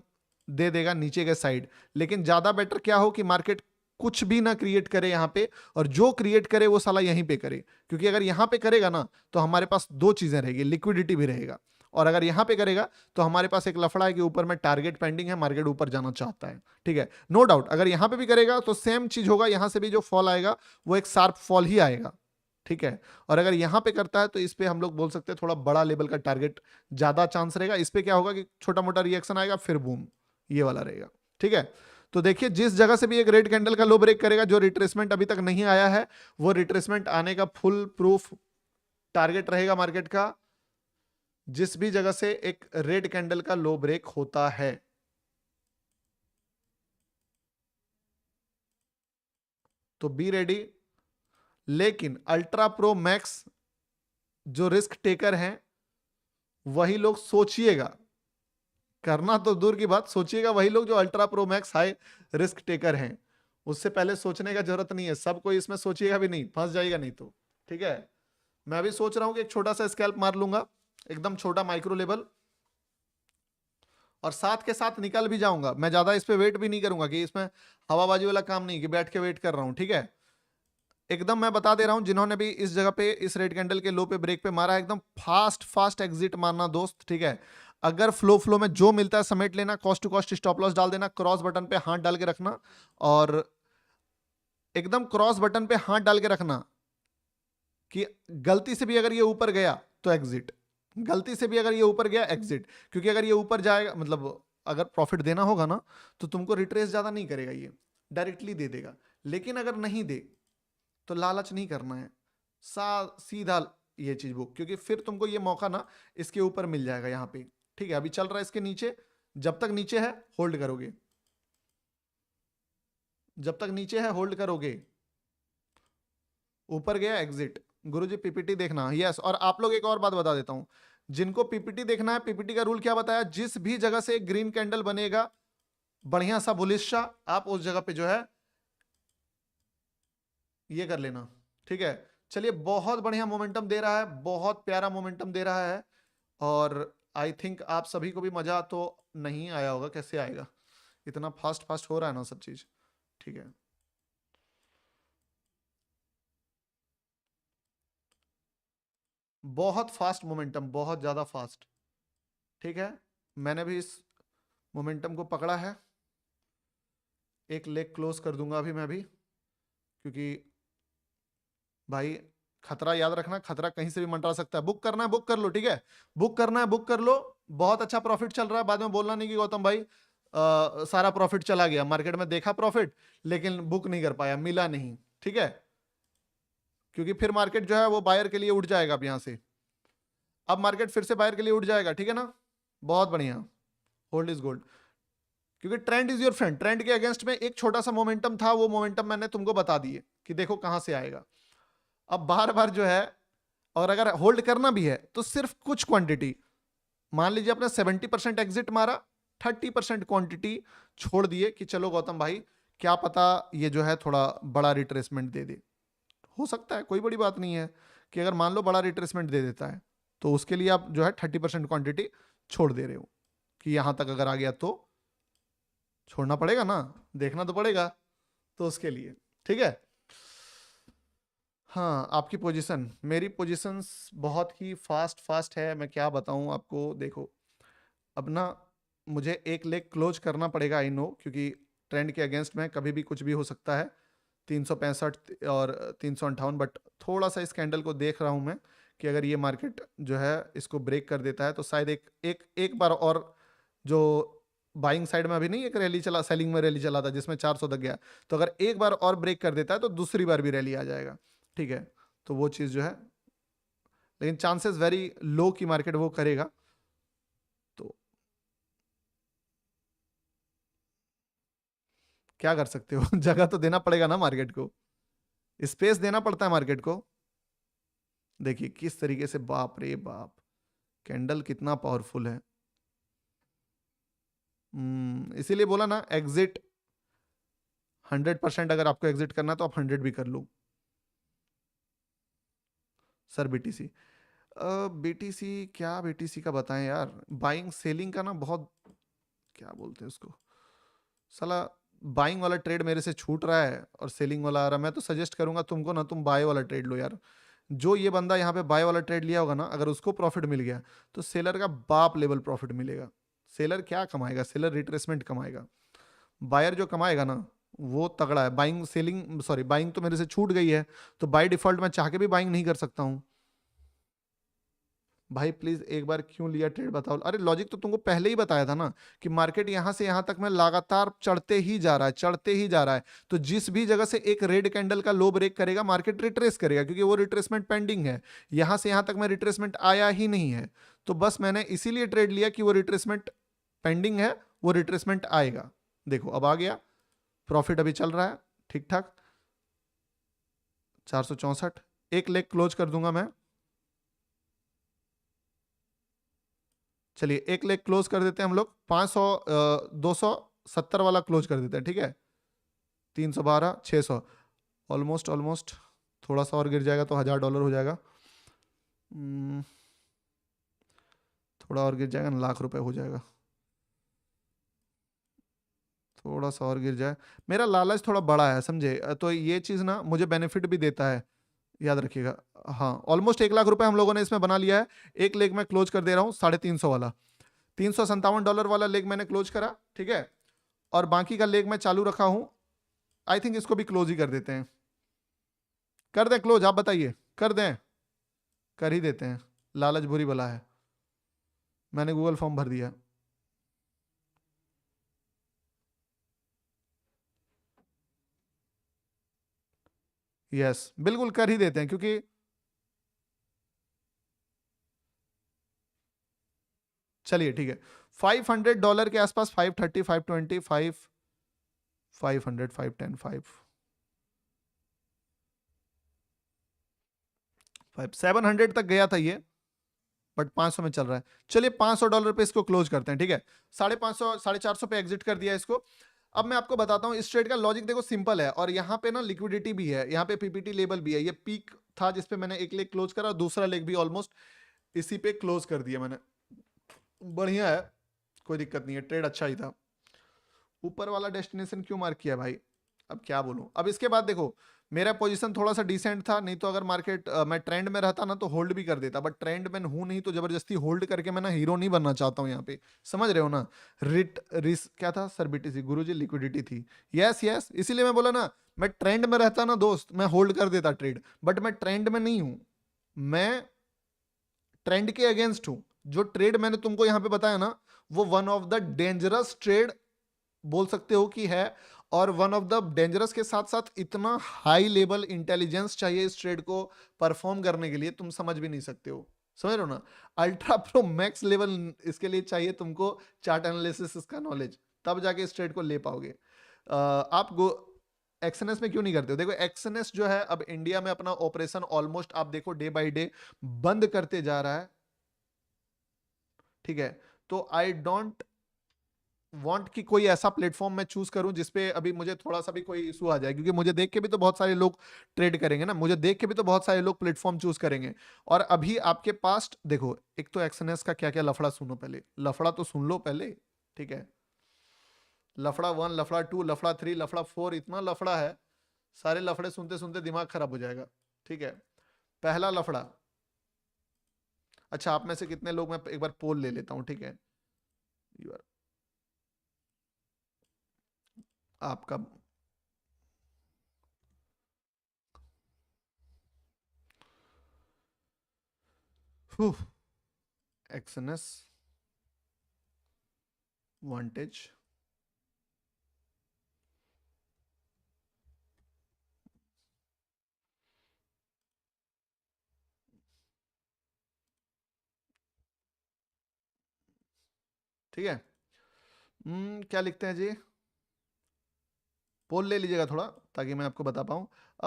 दे देगा नीचे के साइड। लेकिन ज्यादा बेटर क्या हो कि मार्केट कुछ भी ना क्रिएट करे यहां पे, और जो क्रिएट करे वो साला यहीं पे करे। क्योंकि अगर यहां पे करेगा ना, तो हमारे पास दो चीजें रहेगी, लिक्विडिटी भी रहेगा, और अगर यहां पे करेगा तो हमारे पास एक लफड़ा है कि ऊपर में टारगेट पेंडिंग है, मार्केट ऊपर जाना चाहता है। ठीक है, नो डाउट अगर यहां पे भी करेगा तो सेम चीज होगा, यहां से भी जो फॉल आएगा वो एक शार्प फॉल ही आएगा। ठीक है, और अगर यहां पे करता है तो इस पे हम लोग बोल सकते हैं थोड़ा बड़ा लेवल का टारगेट ज्यादा चांस रहेगा। इस पे क्या होगा कि छोटा मोटा रिएक्शन आएगा, फिर बूम, ये वाला रहेगा। ठीक है, तो देखिए जिस जगह से भी एक रेड कैंडल का लो ब्रेक करेगा, जो रिट्रेसमेंट अभी तक नहीं आया है, वो रिट्रेसमेंट आने का फुल प्रूफ टारगेट रहेगा मार्केट का, जिस भी जगह से एक रेड कैंडल का लो ब्रेक होता है। तो बी रेडी। लेकिन अल्ट्रा प्रो मैक्स जो रिस्क टेकर हैं, वही लोग सोचिएगा, करना तो दूर की बात, सोचिएगा वही लोग जो ultra pro max high risk taker हैं। उससे पहले सोचने का जरूरत नहीं है, सब कोई इसमें सोचिएगा भी नहीं, फंस जाएगा नहीं तो। ठीक है, मैं अभी सोच रहा हूं कि एक छोटा सा स्कैल्प मार लूंगा, एकदम छोटा माइक्रो लेवल, और साथ के साथ निकल भी जाऊंगा। मैं ज्यादा इस पे वेट भी नहीं करूंगा, कि इसमें हवाबाजी वाला काम नहीं कि बैठ के वेट कर रहा हूं। ठीक है, एकदम मैं बता दे रहा हूं, जिन्होंने भी इस जगह पे इस रेड कैंडल के लो पे ब्रेक पे मारा है, एकदम फास्ट फास्ट एग्जिट मारना दोस्त। ठीक है, अगर फ्लो फ्लो में जो मिलता है समेट लेना, cost to cost stop loss डाल देना, क्रॉस बटन पे हाथ डाल के रखना, और एकदम क्रॉस बटन पे हाथ डाल के रखना कि गलती से भी अगर ये ऊपर गया तो एग्जिट, गलती से भी अगर ये ऊपर गया एग्जिट। क्योंकि अगर ये ऊपर जाएगा, मतलब अगर प्रॉफिट देना होगा ना, तो तुमको रिट्रेस ज्यादा नहीं करेगा, ये डायरेक्टली दे देगा। लेकिन अगर नहीं दे तो लालच नहीं करना है, सीधा ये चीज बुक, क्योंकि फिर तुमको ये मौका ना इसके ऊपर मिल जाएगा यहाँ पे। ठीक है, अभी चल रहा है इसके नीचे, जब तक नीचे है होल्ड करोगे, जब तक नीचे है होल्ड करोगे, ऊपर गया एग्जिट। गुरुजी पीपीटी देखना, यस। और आप लोग एक और बात बता देता हूं, जिनको पीपीटी देखना है, पीपीटी का रूल क्या बताया, जिस भी जगह से एक ग्रीन कैंडल बनेगा बढ़िया सा बुलिश सा, आप उस जगह पे जो है ये कर लेना। ठीक है, चलिए बहुत बढ़िया मोमेंटम दे रहा है, बहुत प्यारा मोमेंटम दे रहा है, और आई थिंक आप सभी को भी मजा तो नहीं आया होगा, कैसे आएगा, इतना फास्ट फास्ट हो रहा है ना सब चीज। ठीक है, बहुत फास्ट मोमेंटम, बहुत ज्यादा फास्ट। ठीक है, मैंने भी इस मोमेंटम को पकड़ा है, एक लेग क्लोज कर दूंगा अभी मैं भी, क्योंकि भाई खतरा याद रखना, खतरा कहीं से भी मंडरा सकता है। बुक करना है बुक कर लो, ठीक है, बुक करना है बुक कर लो। बहुत अच्छा प्रॉफिट चल रहा है, बाद में बोलना नहीं कि गौतम भाई सारा प्रॉफिट चला गया, मार्केट में देखा प्रॉफिट लेकिन बुक नहीं कर पाया, मिला नहीं। ठीक है, क्योंकि फिर मार्केट जो है वो बायर के लिए उठ जाएगा अब यहां से, अब मार्केट फिर से बायर के लिए उठ जाएगा। ठीक है ना, बहुत बढ़िया, होल्ड इज गोल्ड, क्योंकि trend is your friend. Trend के अगेंस्ट में एक छोटा सा मोमेंटम था, वो मोमेंटम मैंने तुमको बता दिए कि देखो कहां से आएगा। अब बार बार जो है, और अगर होल्ड करना भी है तो सिर्फ कुछ क्वांटिटी, मान लीजिए अपने 70% एग्जिट मारा, 30% क्वांटिटी छोड़ दिए कि चलो गौतम भाई क्या पता ये जो है थोड़ा बड़ा रिट्रेसमेंट दे दे, हो सकता है, कोई बड़ी बात नहीं है कि अगर मान लो बड़ा रिट्रेसमेंट दे देता है, तो उसके लिए आप जो है 30% क्वांटिटी छोड़ दे रहे हो, कि यहां तक अगर आ गया तो छोड़ना पड़ेगा ना, देखना तो पड़ेगा, तो उसके लिए। ठीक है। हाँ, आपकी पोजीशन, मेरी पोजीशंस बहुत ही फास्ट फास्ट है, मैं क्या बताऊं आपको। देखो अब ना मुझे एक लेग क्लोज करना पड़ेगा, आई नो, क्योंकि ट्रेंड के अगेंस्ट में कभी भी कुछ भी हो सकता है। 365 और 358, बट थोड़ा सा इस कैंडल को देख रहा हूं मैं कि अगर ये मार्केट जो है इसको ब्रेक कर देता है तो शायद एक बार और, जो बाइंग साइड में अभी नहीं एक रैली चला, सेलिंग में रैली चला था जिसमें 400 तक गया, तो अगर एक बार और ब्रेक कर देता है तो दूसरी बार भी रैली आ जाएगा। ठीक है, तो वो चीज़ जो है, लेकिन चांसेस वेरी लो की मार्केट वो करेगा। तो क्या कर सकते हो जगह तो देना पड़ेगा ना मार्केट को, स्पेस देना पड़ता है मार्केट को। देखिए किस तरीके से, बाप रे बाप, कैंडल कितना पावरफुल है। इसीलिए बोला ना एग्जिट 100%, अगर आपको एग्जिट करना तो आप 100 भी कर लो। सर बीटीसी, बीटीसी क्या, बीटीसी का बताएं यार, बाइंग सेलिंग का ना बहुत, क्या बोलते हैं उसको, साला बाइंग वाला ट्रेड मेरे से छूट रहा है और सेलिंग वाला आ रहा है। मैं तो सजेस्ट करूंगा तुमको ना, तुम बाय वाला ट्रेड लो यार। जो ये बंदा यहाँ पे बाय वाला ट्रेड लिया होगा ना, अगर उसको प्रॉफिट मिल गया तो सेलर का बाप लेवल प्रॉफिट मिलेगा। सेलर क्या कमाएगा, सेलर रिट्रेसमेंट कमाएगा। बायर जो कमाएगा ना वो तगड़ा है। बाइंग सेलिंग सॉरी बाइंग तो मेरे से छूट गई है, तो बाय डिफॉल्ट मैं चाह के भी बाइंग नहीं कर सकता हूँ। भाई प्लीज एक बार क्यों लिया ट्रेड बताओ। अरे लॉजिक तो तुमको पहले ही बताया था ना कि मार्केट यहां से यहां तक में लगातार चढ़ते ही जा रहा है, चढ़ते ही जा रहा है। तो जिस भी जगह से एक रेड कैंडल का लो ब्रेक करेगा मार्केट रिट्रेस करेगा, क्योंकि वो रिट्रेसमेंट पेंडिंग है। यहां से यहां तक में रिट्रेसमेंट आया ही नहीं है, तो बस मैंने इसीलिए ट्रेड लिया कि वो रिट्रेसमेंट पेंडिंग है, वो रिट्रेसमेंट आएगा। देखो अब आ गया, प्रॉफिट अभी चल रहा है ठीक ठाक। 464, एक लेग क्लोज कर दूंगा मैं। चलिए एक लेग क्लोज कर देते हैं हम लोग, 500 270 वाला क्लोज कर देते हैं, ठीक है। 312 600, ऑलमोस्ट ऑलमोस्ट, थोड़ा सा और गिर जाएगा तो $1000 हो जाएगा। हम्म, थोड़ा और गिर जाएगा ना, ₹1,00,000 हो जाएगा। थोड़ा सा और गिर जाए, मेरा लालच थोड़ा बड़ा है समझे, तो ये चीज़ ना मुझे बेनिफिट भी देता है, याद रखिएगा। हाँ ऑलमोस्ट $1,00,000 हम लोगों ने इसमें बना लिया है। एक लेग में क्लोज कर दे रहा हूँ 350 वाला, $357 वाला लेग मैंने क्लोज करा, ठीक है। और बाकी का लेग मैं चालू रखा हूं। आई थिंक इसको भी क्लोज ही कर देते हैं, कर दें क्लोज, आप बताइए, कर दें, कर ही देते हैं। लालच बुरी बला है, मैंने गूगल फॉर्म भर दिया। यस बिल्कुल कर ही देते हैं, क्योंकि चलिए ठीक है, $500 के आसपास, 530 520 500 510 700 तक गया था ये, बट 500 में चल रहा है। चलिए $500 पे इसको क्लोज करते हैं, ठीक है। 550 450 पे एग्जिट कर दिया इसको। अब मैं आपको बताता हूं इस ट्रेड का लॉजिक, देखो सिंपल है, और यहाँ पे ना लिक्विडिटी भी है, यहाँ पे पीपीटी लेवल भी है। ये पीक था जिसपे मैंने एक लेग क्लोज करा, दूसरा लेग भी ऑलमोस्ट इसी पे क्लोज कर दिया मैंने। बढ़िया है, कोई दिक्कत नहीं है, ट्रेड अच्छा ही था। ऊपर वाला डेस्टिनेशन क्यों मार्क किया भाई, अब क्या बोलूं। अब इसके बाद देखो मेरा पोजीशन थोड़ा सा डिसेंट था, नहीं तो अगर मार्केट मैं ट्रेंड में रहता ना तो होल्ड भी कर देता, बट ट्रेंड में हूं नहीं, तो जबरदस्ती होल्ड करके मैं ना हीरो नहीं बनना चाहता हूं यहाँ पे, समझ रहे हो ना। रिट रिस क्या था सर, बीटीसी गुरुजी लिक्विडिटी थी। यस यस, इसीलिए मैं बोला ना, मैं ट्रेंड में रहता ना दोस्त, मैं होल्ड कर देता ट्रेड, बट मैं ट्रेंड में नहीं हूं, मैं ट्रेंड के अगेंस्ट हूं। जो ट्रेड मैंने तुमको यहां पे बताया ना, वो one of the dangerous trade बोल सकते हो कि है। और वन ऑफ द डेंजरस के साथ साथ इतना हाई लेवल इंटेलिजेंस चाहिए इस ट्रेड को परफॉर्म करने के लिए, तुम समझ भी नहीं सकते हो, समझ रहे हो ना। अल्ट्रा प्रो मैक्स लेवल इसके लिए चाहिए तुमको, चार्ट एनालिसिस इसका नॉलेज, तब जाके इस ट्रेड को ले पाओगे। आप एक्सएनएस में क्यों नहीं करते हो। देखो एक्सएनएस जो है अब इंडिया में अपना ऑपरेशन ऑलमोस्ट आप देखो डे बाय डे बंद करते जा रहा है, ठीक है। तो आई डोंट वांट कि कोई ऐसा प्लेटफॉर्म मैं चूज करूं जिसपे अभी मुझे थोड़ा सा भी कोई इशू आ जाए, क्योंकि मुझे देख के भी तो बहुत सारे लोग ट्रेड करेंगे ना, मुझे देख के भी तो बहुत सारे लोग प्लेटफॉर्म चूज करेंगे। और अभी आपके पास देखो, एक तो एक्सएनएस का क्या क्या लफड़ा सुनो, पहले लफड़ा तो सुन लो पहले, ठीक है। लफड़ा 1 लफड़ा 2 लफड़ा 3 लफड़ा 4, इतना लफड़ा है सारे लफड़े सुनते सुनते दिमाग खराब हो जाएगा। ठीक है, पहला लफड़ा। अच्छा, आप में से कितने लोग, मैं एक बार पोल ले लेता हूं, ठीक है। You are- आपका एक्सएनएस वांटेज, ठीक है। क्या लिखते हैं जी? पोल ले लीजिएगा थोड़ा, ताकि मैं आपको बता पाऊं।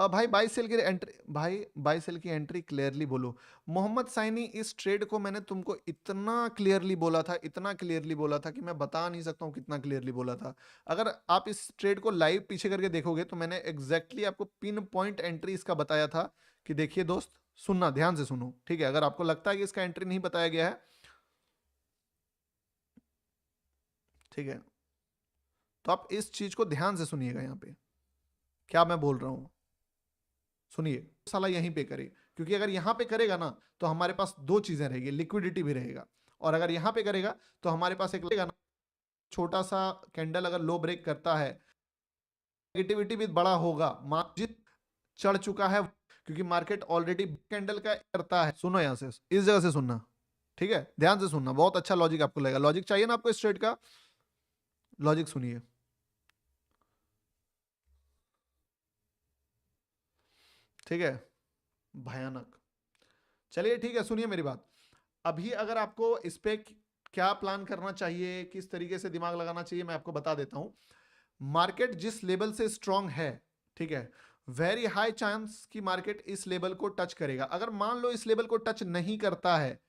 भाई बाई सेल की एंट्री, भाई बाई सेल की एंट्री क्लियरली बोलो। मोहम्मद साइनी, इस ट्रेड को मैंने तुमको इतना क्लियरली बोला था, इतना क्लियरली बोला था कि मैं बता नहीं सकता हूं कितना क्लियरली बोला था। अगर आप इस ट्रेड को लाइव पीछे करके देखोगे तो मैंने एग्जैक्टली आपको पिन पॉइंट एंट्री इसका बताया था कि देखिए दोस्त, सुनना, ध्यान से सुनो, ठीक है। अगर आपको लगता है कि इसका एंट्री नहीं बताया गया है, ठीक है, तो आप इस चीज को ध्यान से सुनिएगा। यहाँ पे क्या मैं बोल रहा हूं, सुनिए। साला यहीं पे करे, क्योंकि अगर यहां पे करेगा ना तो हमारे पास दो चीजें रहेगी, लिक्विडिटी भी रहेगा, और अगर यहां पे करेगा तो हमारे पास एक लगेगा ना, छोटा सा कैंडल अगर लो ब्रेक करता है, नेगेटिविटी भी बड़ा होगा, मार्जिन चढ़ चुका है, क्योंकि मार्केट ऑलरेडी कैंडल का करता है। सुनो, यहां से इस जगह से सुनना, ठीक है, ध्यान से सुनना, बहुत अच्छा लॉजिक आपको लगेगा। लॉजिक चाहिए ना आपको इस ट्रेड का? लॉजिक सुनिए, ठीक है, भयानक। चलिए ठीक है, सुनिए मेरी बात। अभी अगर आपको इस पे क्या प्लान करना चाहिए, किस तरीके से दिमाग लगाना चाहिए, मैं आपको बता देता हूं। मार्केट जिस लेवल से स्ट्रांग है, ठीक है, वेरी हाई चांस कि मार्केट इस लेवल को टच करेगा। अगर मान लो इस लेवल को टच नहीं करता है,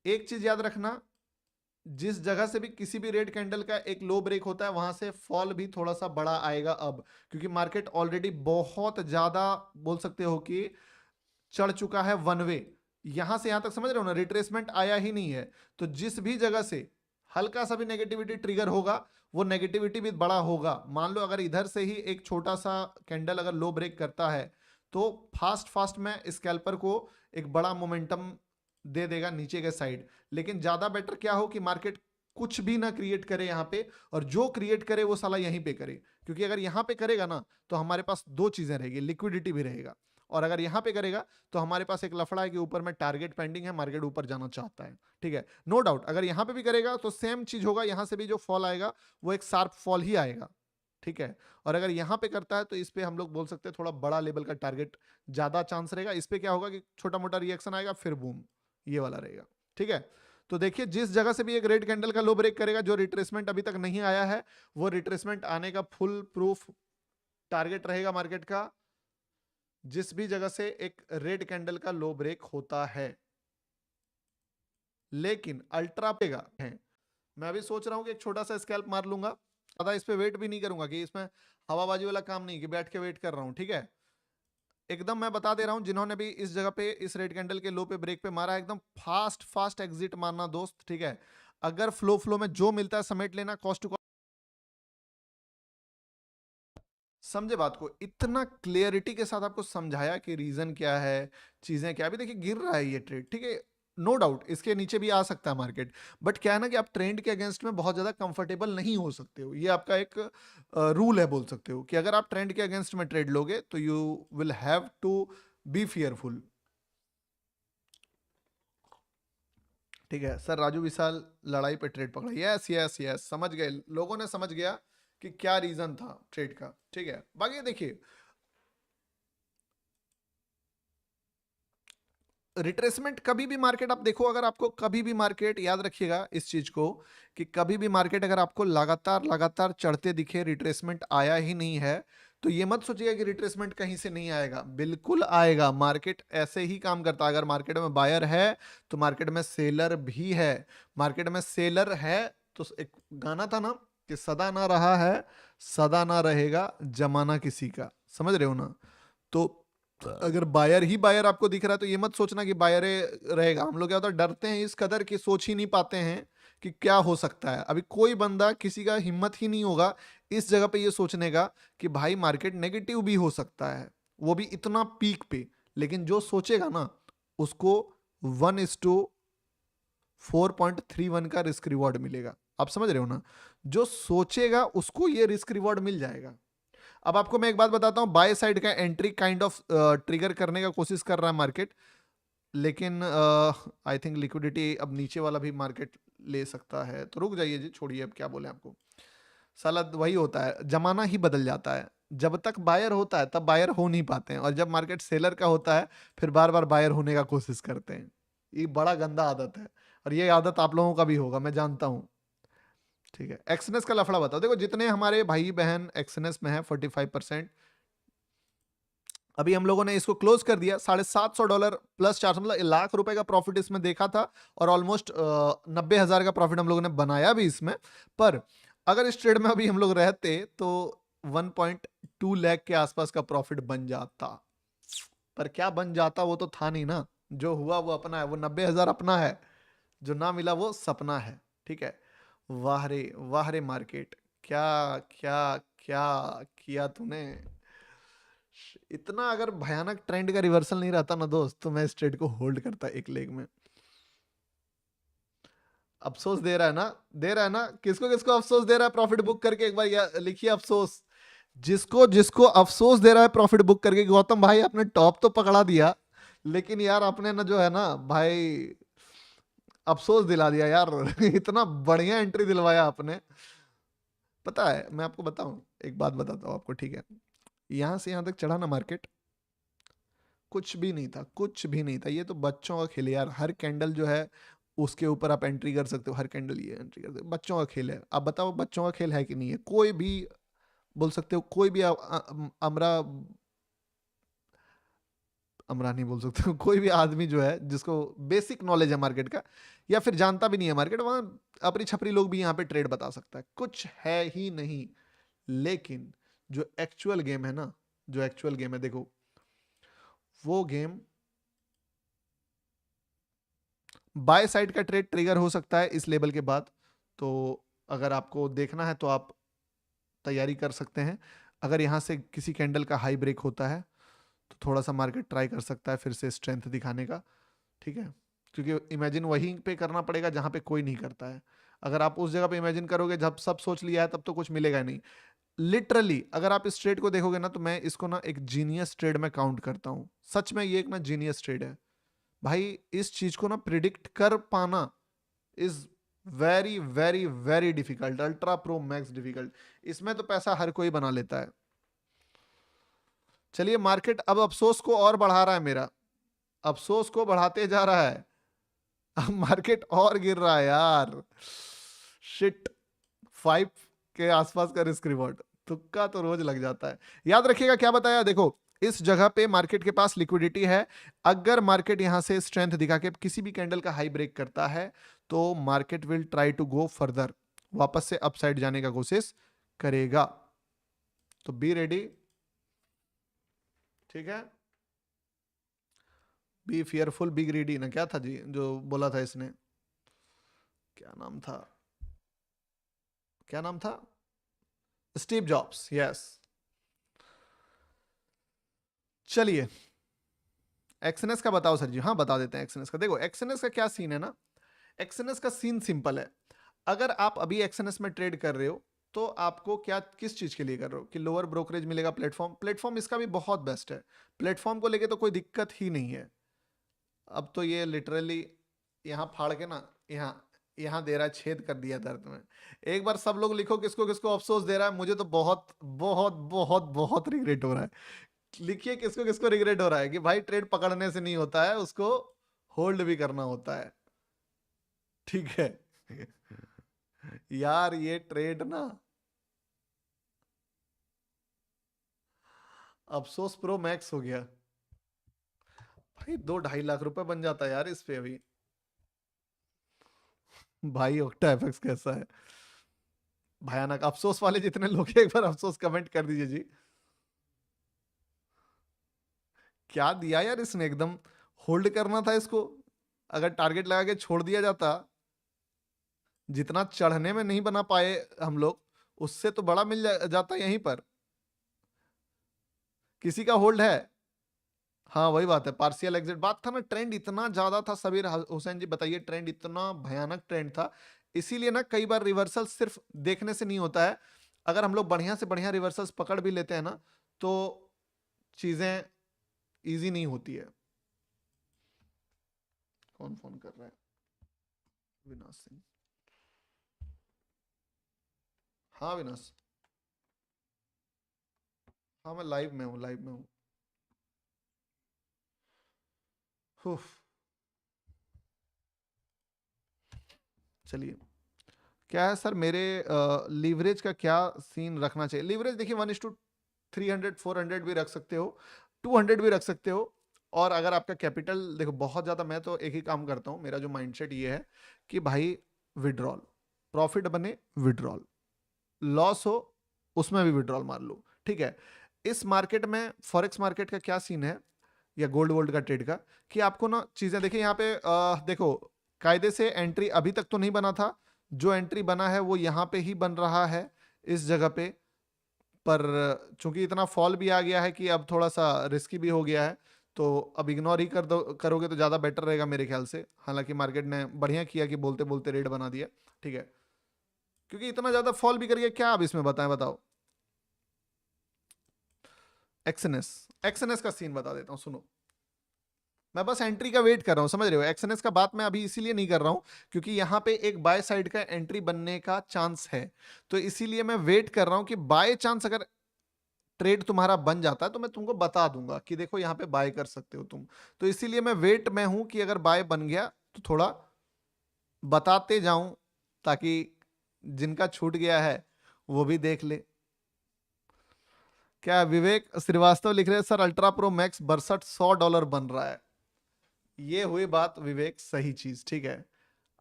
एक चीज याद रखना, जिस जगह से भी किसी भी रेड कैंडल का एक लो ब्रेक होता है, वहां से फॉल भी थोड़ा सा बड़ा आएगा अब, क्योंकि मार्केट ऑलरेडी बहुत ज्यादा, बोल सकते हो कि चढ़ चुका है वन वे। यहां से यहां तक समझ रहे हो ना, रिट्रेसमेंट आया ही नहीं है। तो जिस भी जगह से हल्का सा भी नेगेटिविटी ट्रिगर होगा, वो नेगेटिविटी भी बड़ा होगा। मान लो अगर इधर से ही एक छोटा सा कैंडल अगर लो ब्रेक करता है, तो फास्ट फास्ट में स्कैल्पर को एक बड़ा मोमेंटम दे देगा नीचे के साइड। लेकिन ज्यादा बेटर क्या हो कि मार्केट कुछ भी ना क्रिएट करे यहाँ पे, और जो क्रिएट करे वो साला यहीं पे करे, क्योंकि अगर यहाँ पे करेगा ना तो हमारे पास दो चीजें रहेगी, लिक्विडिटी भी रहेगा, और अगर यहां पे करेगा तो हमारे पास एक लफड़ा है कि ऊपर में टारगेट पेंडिंग है, मार्केट ऊपर जाना चाहता है। ठीक है, नो डाउट, अगर यहां पे भी करेगा तो सेम चीज होगा, यहां से भी जो फॉल आएगा वो एक शार्प फॉल ही आएगा। ठीक है, और अगर यहां पे करता है तो इस पे हम लोग बोल सकते हैं थोड़ा बड़ा लेवल का टारगेट, ज्यादा चांस रहेगा। इस पे क्या होगा कि छोटा मोटा रिएक्शन आएगा, फिर बूम, ये वाला रहेगा। ठीक है, तो देखिए जिस जगह से भी एक रेड कैंडल का लो ब्रेक करेगा, जो रिट्रेसमेंट अभी तक नहीं आया है, वो रिट्रेसमेंट आने का फुल प्रूफ टारगेट रहेगा मार्केट का, जिस भी जगह से एक रेड कैंडल का लो ब्रेक होता है। लेकिन अल्ट्रा पेगा है, मैं अभी सोच रहा हूं कि एक छोटा सा स्कैल्प मार लूंगा, ज्यादा इस पे वेट भी नहीं करूंगा, कि इसमें हवाबाजी वाला काम नहीं कि बैठ के वेट कर रहा हूं। ठीक है, एकदम मैं बता दे रहा हूं, जिन्होंने भी इस जगह पे इस रेड कैंडल के लो पे ब्रेक पे मारा, एकदम फास्ट फास्ट एग्जिट मारना दोस्त। ठीक है, अगर फ्लो फ्लो में जो मिलता है समेट लेना, कॉस्ट टू, समझे बात को, इतना क्लियरिटी के साथ आपको समझाया कि रीजन क्या है, चीजें क्या। अभी देखिए गिर रहा है ये ट्रेड, ठीक है, नो डाउट इसके नीचे भी आ सकता है मार्केट, बट क्या है ना कि आप ट्रेंड के अगेंस्ट में बहुत ज्यादा कंफर्टेबल नहीं हो सकते हो। ये आपका एक रूल है, बोल सकते हो कि अगर आप ट्रेंड के अगेंस्ट में ट्रेड लोगे तो you will have to be fearful. ठीक है सर, राजू विशाल लड़ाई पे ट्रेड पकड़ा, यस यस यस, समझ गए, लोगों ने समझ गया कि क्या रीजन था ट्रेड का। ठीक है, बाकी देखिए रिट्रेसमेंट कभी भी मार्केट, आप देखो, अगर आपको कभी भी मार्केट, याद रखिएगा इस चीज को, कि कभी भी मार्केट अगर आपको लगातार लगातार चढ़ते दिखे, रिट्रेसमेंट आया ही नहीं है, तो ये मत सोचिएगा कि रिट्रेसमेंट कहीं से नहीं आएगा, बिल्कुल आएगा। मार्केट ऐसे ही काम करता है, अगर मार्केट में बायर है तो मार्केट में सेलर भी है, मार्केट में सेलर है तो एक गाना था ना कि सदा ना रहा है, सदा ना रहेगा जमाना किसी का, समझ रहे हो ना। तो अगर बायर ही बायर आपको दिख रहा है तो ये मत सोचना कि बायर रहेगा। हम लोग क्या होता है, डरते हैं इस कदर कि सोच ही नहीं पाते हैं कि क्या हो सकता है। अभी कोई बंदा, किसी का हिम्मत ही नहीं होगा इस जगह पे ये सोचने का कि भाई मार्केट नेगेटिव भी हो सकता है, वो भी इतना पीक पे, लेकिन जो सोचेगा ना उसको 1:4.31 का रिस्क रिवॉर्ड मिलेगा। आप समझ रहे हो ना, जो सोचेगा उसको ये रिस्क रिवॉर्ड मिल जाएगा। अब आपको मैं एक बात बताता हूं, बाय साइड का एंट्री काइंड ऑफ ट्रिगर करने का कोशिश कर रहा है मार्केट, लेकिन आई थिंक लिक्विडिटी अब नीचे वाला भी मार्केट ले सकता है, तो रुक जाइए जी, छोड़िए अब क्या बोले आपको। साला वही होता है, जमाना ही बदल जाता है। जब तक बायर होता है तब बायर हो नहीं पाते हैं, और जब मार्केट सेलर का होता है फिर बार बार बायर होने का कोशिश करते हैं। ये बड़ा गंदा आदत है, और ये आदत आप लोगों का भी होगा, मैं जानता हूं। ठीक है, एक्सनेस का लफड़ा बताओ। देखो जितने हमारे भाई बहन एक्सनेस में है 45%, अभी हम लोगों ने इसको क्लोज कर दिया $750 प्लस 400, मतलब ₹1,00,000 का प्रॉफिट इसमें देखा था, और ऑलमोस्ट 90,000 का प्रॉफिट हम लोगों ने बनाया भी इसमें। पर अगर इस ट्रेड में अभी हम लोग रहते तो 1.2 लाख के आसपास का प्रॉफिट बन जाता, पर क्या बन जाता वो तो था नहीं ना। जो हुआ वो अपना है, वो 90,000 अपना है, जो ना मिला वो सपना है। ठीक है, वाह रे मार्केट, क्या क्या क्या किया तूने। इतना अगर भयानक ट्रेंड का रिवर्सल नहीं रहता ना दोस्त, तो मैं इस ट्रेड को होल्ड करता एक लेग में। अफसोस दे रहा है ना, दे रहा है ना, किसको किसको अफसोस दे रहा है प्रॉफिट बुक करके, एक बार लिखिए अफसोस। जिसको जिसको अफसोस दे रहा है प्रॉफिट बुक करके, गौतम भाई आपने टॉप तो पकड़ा दिया, लेकिन यार आपने ना जो है ना भाई अफसोस दिला दिया यार। इतना बढ़िया एंट्री दिलवाया आपने। पता है मैं आपको बताऊं, एक बात बताता हूं आपको, ठीक है, यहां से यहां तक चढ़ा ना मार्केट, कुछ भी नहीं था, कुछ भी नहीं था। ये तो बच्चों का खेल है यार, हर कैंडल जो है उसके ऊपर आप एंट्री कर सकते हो, हर कैंडल ये एंट्री कर सकते हो, बच्चों का खेल है। आप बताओ बच्चों का खेल है कि नहीं है? कोई भी बोल सकते हो, कोई भी अमरा अमरा नहीं बोल सकते हो, कोई भी आदमी जो है जिसको बेसिक नॉलेज है मार्केट का, या फिर जानता भी नहीं है मार्केट, वहां अपनी छपरी लोग भी यहाँ पे ट्रेड बता सकता है, कुछ है ही नहीं। लेकिन जो एक्चुअल गेम है ना, जो एक्चुअल गेम है देखो, वो गेम बाय साइड का ट्रेड ट्रिगर हो सकता है इस लेवल के बाद। तो अगर आपको देखना है तो आप तैयारी कर सकते हैं। अगर यहाँ से किसी कैंडल का हाई ब्रेक होता है तो थोड़ा सा मार्केट ट्राई कर सकता है फिर से स्ट्रेंथ दिखाने का। ठीक है, क्योंकि इमेजिन वहीं पे करना पड़ेगा जहां पे कोई नहीं करता है। अगर आप उस जगह पे इमेजिन करोगे जब सब सोच लिया है, तब तो कुछ मिलेगा नहीं। लिटरली अगर आप इस ट्रेड को देखोगे ना, तो मैं इसको ना एक जीनियस ट्रेड में काउंट करता हूं। सच में ये एक ना जीनियस ट्रेड है भाई। इस चीज को ना प्रिडिक्ट कर पाना is very very very difficult, ultra pro max difficult. इसमें तो पैसा हर कोई बना लेता है। चलिए, मार्केट अब अफसोस को और बढ़ा रहा है, मेरा अफसोस को बढ़ाते जा रहा है। अब मार्केट और गिर रहा है यार, शिट। 5 के आसपास का रिस्क रिवॉर्ड, तुक्का तो रोज लग जाता है। याद रखिएगा क्या बताया, देखो इस जगह पे मार्केट के पास लिक्विडिटी है। अगर मार्केट यहां से स्ट्रेंथ दिखा के किसी भी कैंडल का हाई ब्रेक करता है, तो market will try to go further, वापस से अपसाइड जाने का कोशिश करेगा। तो बी रेडी, ठीक है। बी फियरफुल बी ग्रीडी ना, क्या था जी जो बोला था इसने, क्या नाम था, क्या नाम था? Steve jobs, yes. चलिए, एक्सएनएस का बताओ सर जी। हाँ बता देते हैं एक्सएनएस का। देखो एक्सएनएस का क्या सीन है ना, एक्सएनएस का सीन सिंपल है। अगर आप अभी एक्सएनएस में ट्रेड कर रहे हो, तो आपको क्या किस चीज के लिए कर रहे हो कि लोअर ब्रोकरेज मिलेगा, प्लेटफॉर्म, प्लेटफॉर्म इसका भी बहुत बेस्ट है। प्लेटफॉर्म को लेके तो कोई दिक्कत ही नहीं है। अब तो ये लिटरली यहाँ फाड़ के ना, यहाँ यहाँ दे रहा है, छेद कर दिया दर्द में। एक बार सब लोग लिखो किसको किसको अफसोस दे रहा है। मुझे तो बहुत बहुत बहुत बहुत रिग्रेट हो रहा है। लिखिए किसको किसको रिग्रेट हो रहा है कि भाई ट्रेड पकड़ने से नहीं होता है, उसको होल्ड भी करना होता है। ठीक है। यार ये ट्रेड ना अफसोस प्रो मैक्स हो गया भाई। 2-2.5 लाख रुपए बन जाता है यार इस पे अभी। भाई ओक्टा एफएक्स कैसा है, भयानक। अफसोस वाले जितने लोग हैं, एक बार अफसोस कमेंट कर दीजिए जी। क्या दिया यार इसने, एकदम होल्ड करना था इसको। अगर टारगेट लगा के छोड़ दिया जाता, जितना चढ़ने में नहीं बना पाए हम लोग, उससे तो बड़ा मिल जाता यहीं पर। किसी का होल्ड है? हाँ वही बात है, पार्शियल एग्जिट बात था ना। ट्रेंड इतना ज्यादा था सबीर हुसैन जी, बताइए, ट्रेंड इतना भयानक ट्रेंड था। इसीलिए ना कई बार रिवर्सल सिर्फ देखने से नहीं होता है। अगर हम लोग बढ़िया से बढ़िया रिवर्सल्स पकड़ भी लेते हैं ना, तो चीजें इजी नहीं होती है। कौन फोन कर रहा है? विनाश सिंह। हाँ विनाश। हाँ मैं लाइव में हूँ, लाइव में हूँ। हुफ, चलिए। क्या है सर, मेरे लीवरेज का क्या सीन रखना चाहिए? लीवरेज देखिए 1:300 400 भी रख सकते हो, 200 भी रख सकते हो। और अगर आपका कैपिटल देखो बहुत ज़्यादा, मैं तो एक ही काम करता हूँ, मेरा जो माइंडसेट ये है कि भाई विड्रॉल, प्रॉफिट बने विड्रॉल, लॉस हो उसमें भी विड्रॉल मार लो, ठीक है। इस मार्केट में फॉरेक्स मार्केट का क्या सीन है, या गोल्ड वोल्ड का ट्रेड का, कि आपको ना चीजें देखिए यहाँ पे देखो, कायदे से एंट्री अभी तक तो नहीं बना था। जो एंट्री बना है वो यहाँ पे ही बन रहा है, इस जगह पे। पर चूंकि इतना फॉल भी आ गया है कि अब थोड़ा सा रिस्की भी हो गया है, तो अब इग्नोर ही कर दो, करोगे तो ज़्यादा बेटर रहेगा मेरे ख्याल से। हालांकि मार्केट ने बढ़िया किया कि बोलते बोलते रेट बना दिया, ठीक है। क्योंकि इतना ज़्यादा फॉल भी करिए क्या अब इसमें, बताएं बताओ। एक्सएनएस, एक्सएनएस का सीन बता देता हूँ, सुनो। मैं बस एंट्री का वेट कर रहा हूँ, समझ रहे हो। एक्सएनएस का बात मैं अभी इसीलिए नहीं कर रहा हूँ क्योंकि यहाँ पे एक बाय साइड का एंट्री बनने का चांस है। तो इसीलिए मैं वेट कर रहा हूँ कि बाय चांस अगर ट्रेड तुम्हारा बन जाता है तो मैं तुमको बता दूंगा कि देखो यहाँ पे बाय कर सकते हो तुम। तो इसीलिए मैं वेट में हूं कि अगर बाय बन गया तो थोड़ा बताते जाऊं, ताकि जिनका छूट गया है वो भी देख ले। क्या विवेक श्रीवास्तव लिख रहे हैं, सर अल्ट्रा प्रो मैक्स 6200 बन रहा है। ये हुई बात विवेक, सही चीज, ठीक है।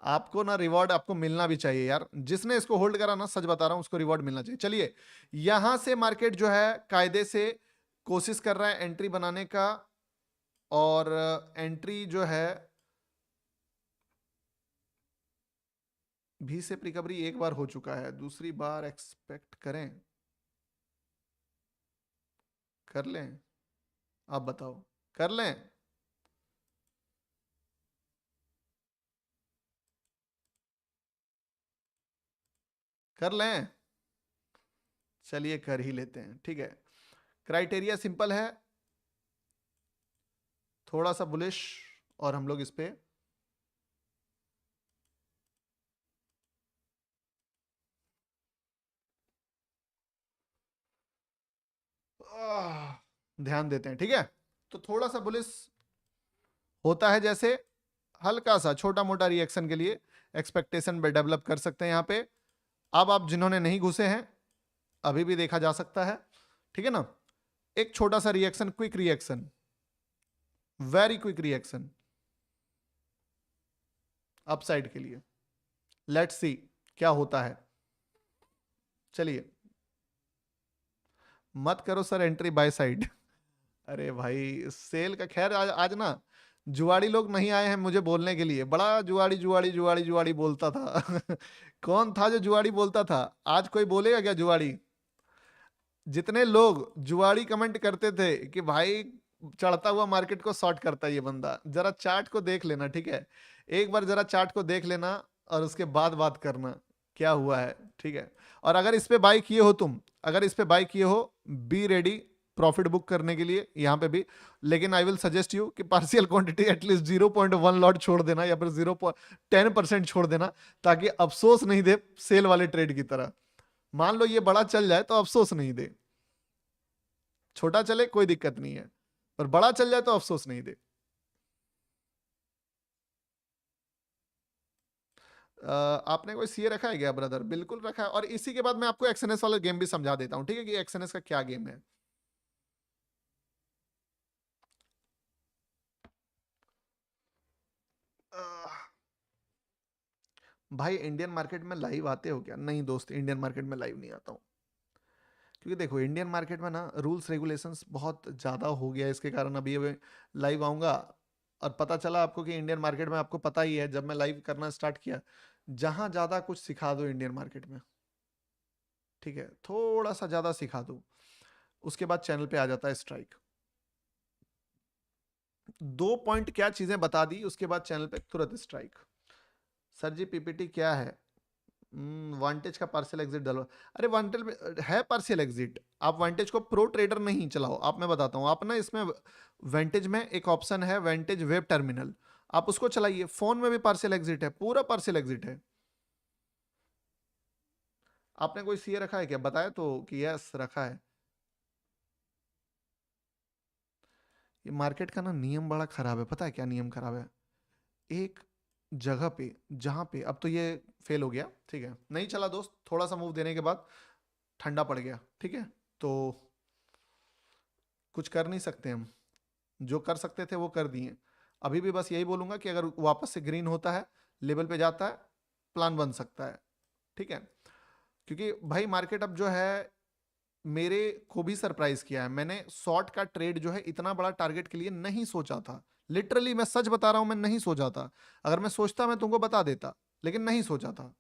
आपको ना रिवॉर्ड आपको मिलना भी चाहिए यार, जिसने इसको होल्ड करा ना, सच बता रहा हूं, उसको रिवॉर्ड मिलना चाहिए। चलिए, यहां से मार्केट जो है कायदे से कोशिश कर रहा है एंट्री बनाने का। और एंट्री जो है भी से रिकवरी एक बार हो चुका है, दूसरी बार एक्सपेक्ट करें? कर लें? आप बताओ, कर लें? कर लें? चलिए कर ही लेते हैं, ठीक है। क्राइटेरिया सिंपल है, थोड़ा सा बुलिश, और हम लोग इस पे ध्यान देते हैं, ठीक है। तो थोड़ा सा बुलिश होता है, जैसे हल्का सा छोटा मोटा रिएक्शन के लिए एक्सपेक्टेशन डेवलप कर सकते हैं यहाँ पे। अब आप जिन्होंने नहीं घुसे हैं, अभी भी देखा जा सकता है, ठीक है ना। एक छोटा सा reaction, quick reaction, very quick reaction upside के लिए। लेट्स सी क्या होता है। चलिए, मत करो सर एंट्री बाय साइड। अरे भाई सेल का खैर, आज ना जुआड़ी लोग नहीं आए हैं मुझे बोलने के लिए। बड़ा जुआड़ी जुआड़ी जुआड़ी जुआड़ी बोलता था। कौन था जो जुआड़ी बोलता था? आज कोई बोलेगा क्या जुआड़ी? जितने लोग जुआड़ी कमेंट करते थे कि भाई चढ़ता हुआ मार्केट को शॉर्ट करता है ये बंदा, जरा चार्ट को देख लेना, ठीक है। एक बार जरा चार्ट को देख लेना और उसके बाद बात करना क्या हुआ है, ठीक है। और अगर इस पे बाई किए हो तुम, अगर इस पे बाई किए हो, बी रेडी प्रॉफिट बुक करने के लिए यहाँ पे भी। लेकिन आई विल सजेस्ट यू कि पार्शियल क्वांटिटी एटलीस्ट 0.1 लॉट छोड़ देना, या फिर 0.10% छोड़ देना, ताकि अफसोस नहीं दे सेल वाले ट्रेड की तरह। मान लो ये बड़ा चल जाए तो अफसोस नहीं दे, छोटा चले कोई दिक्कत नहीं है, पर बड़ा चल जाए तो अफसोस नहीं दे। आपने कोई सीए रखा है क्या ब्रदर? बिल्कुल रखा है। और इसी के बाद मैं आपको एक्सएनएस वाला गेम भी समझा देता हूँ, ठीक है, कि एक्सएनएस का क्या गेम है। अह, भाई इंडियन मार्केट में लाइव आते हो क्या? नहीं दोस्त, इंडियन मार्केट में लाइव नहीं आता हूँ। क्योंकि देखो इंडियन मार्केट में ना रूल्स रेगुलेशंस बहुत ज़्यादा हो गया है, इसके कारण अभी अभी लाइव आऊँगा। और पता चला आपको कि इंडियन मार्केट में, आपको पता ही है, जब मैं लाइव करना स्टार्ट किया, जहाँ ज़्यादा कुछ सिखा दो इंडियन मार्केट में, ठीक है, थोड़ा सा ज्यादा सिखा दूं, उसके बाद चैनल पे आ जाता है स्ट्राइक। 2 पॉइंट क्या चीजें बता दी, उसके बाद चैनल पे तुरंत स्ट्राइक। सर जी पीपीटी क्या है? वांटेज का पार्शियल एग्जिट डलो। अरे वांटेज है पार्शियल एग्जिट, आप वांटेज को प्रो ट्रेडर नहीं चलाओ। आप, मैं बताता हूँ, आप ना इसमें वांटेज में एक ऑप्शन है वांटेज वेब टर्मिनल, आप उसको चलाइए। फोन में भी पार्शियल एग्जिट है, पूरा पार्शियल एग्जिट है। आपने कोई सीए रखा है क्या? बताया तो कि यस रखा है। ये मार्केट का ना नियम बड़ा खराब है, पता है क्या नियम खराब है? एक जगह पे, जहां पे अब तो ये फेल हो गया, ठीक है, नहीं चला दोस्त, थोड़ा सा मूव देने के बाद ठंडा पड़ गया, ठीक है, तो कुछ कर नहीं सकते हम। जो कर सकते थे वो कर दिए। अभी भी बस यही बोलूंगा कि अगर वापस से ग्रीन होता है, लेवल पे जाता है, प्लान बन सकता है, ठीक है। क्योंकि भाई मार्केट अब जो है, मेरे को भी सरप्राइज किया है। मैंने शॉर्ट का ट्रेड जो है इतना बड़ा टारगेट के लिए नहीं सोचा था। लिटरली मैं सच बता रहा हूं, मैं नहीं सोचा था। अगर मैं सोचता मैं तुमको बता देता, लेकिन नहीं सोचा था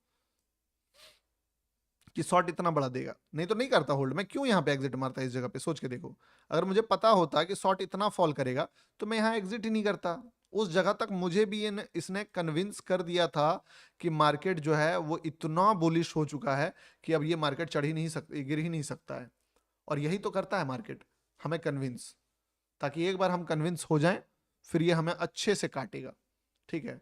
कि शॉर्ट इतना बड़ा देगा, नहीं तो नहीं करता होल्ड। मैं क्यों यहाँ पे एग्जिट मारता इस जगह पे? सोच के देखो, अगर मुझे पता होता कि शॉर्ट इतना फॉल करेगा तो मैं यहाँ एग्जिट ही नहीं करता। उस जगह तक मुझे भी इसने कन्विंस कर दिया था कि मार्केट जो है वो इतना बुलिश हो चुका है कि अब ये मार्केट चढ़ ही नहीं सकता, गिर ही नहीं सकता है। और यही तो करता है मार्केट, हमें कन्विंस, ताकि एक बार हम कन्विंस हो जाएं, फिर ये हमें अच्छे से काटेगा, ठीक है।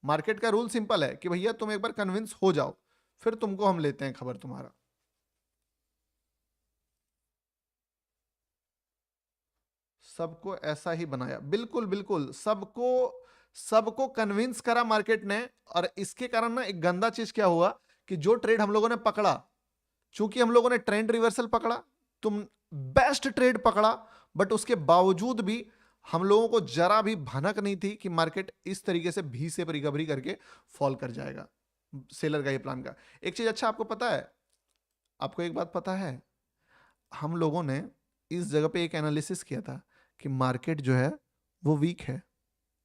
मार्केट का रूल सिंपल है कि भैया तुम एक बार कन्विंस हो जाओ, फिर तुमको हम लेते हैं खबर तुम्हारा। सबको ऐसा ही बनाया, बिल्कुल बिल्कुल, सबको सबको कन्विंस करा मार्केट ने। और इसके कारण ना एक गंदा चीज क्या हुआ कि जो ट्रेड हम लोगों ने पकड़ा, चूंकि हम लोगों ने ट्रेंड रिवर्सल पकड़ा, तुम बेस्ट ट्रेड पकड़ा, बट उसके बावजूद भी हम लोगों को जरा भी भनक नहीं थी कि मार्केट इस तरीके से भी से रिकवरी करके फॉल कर जाएगा। सेलर का ये प्लान का एक चीज अच्छा आपको पता है, आपको एक बात पता है, हम लोगों ने इस जगह पे एक एनालिसिस किया था कि मार्केट जो है वो वीक है,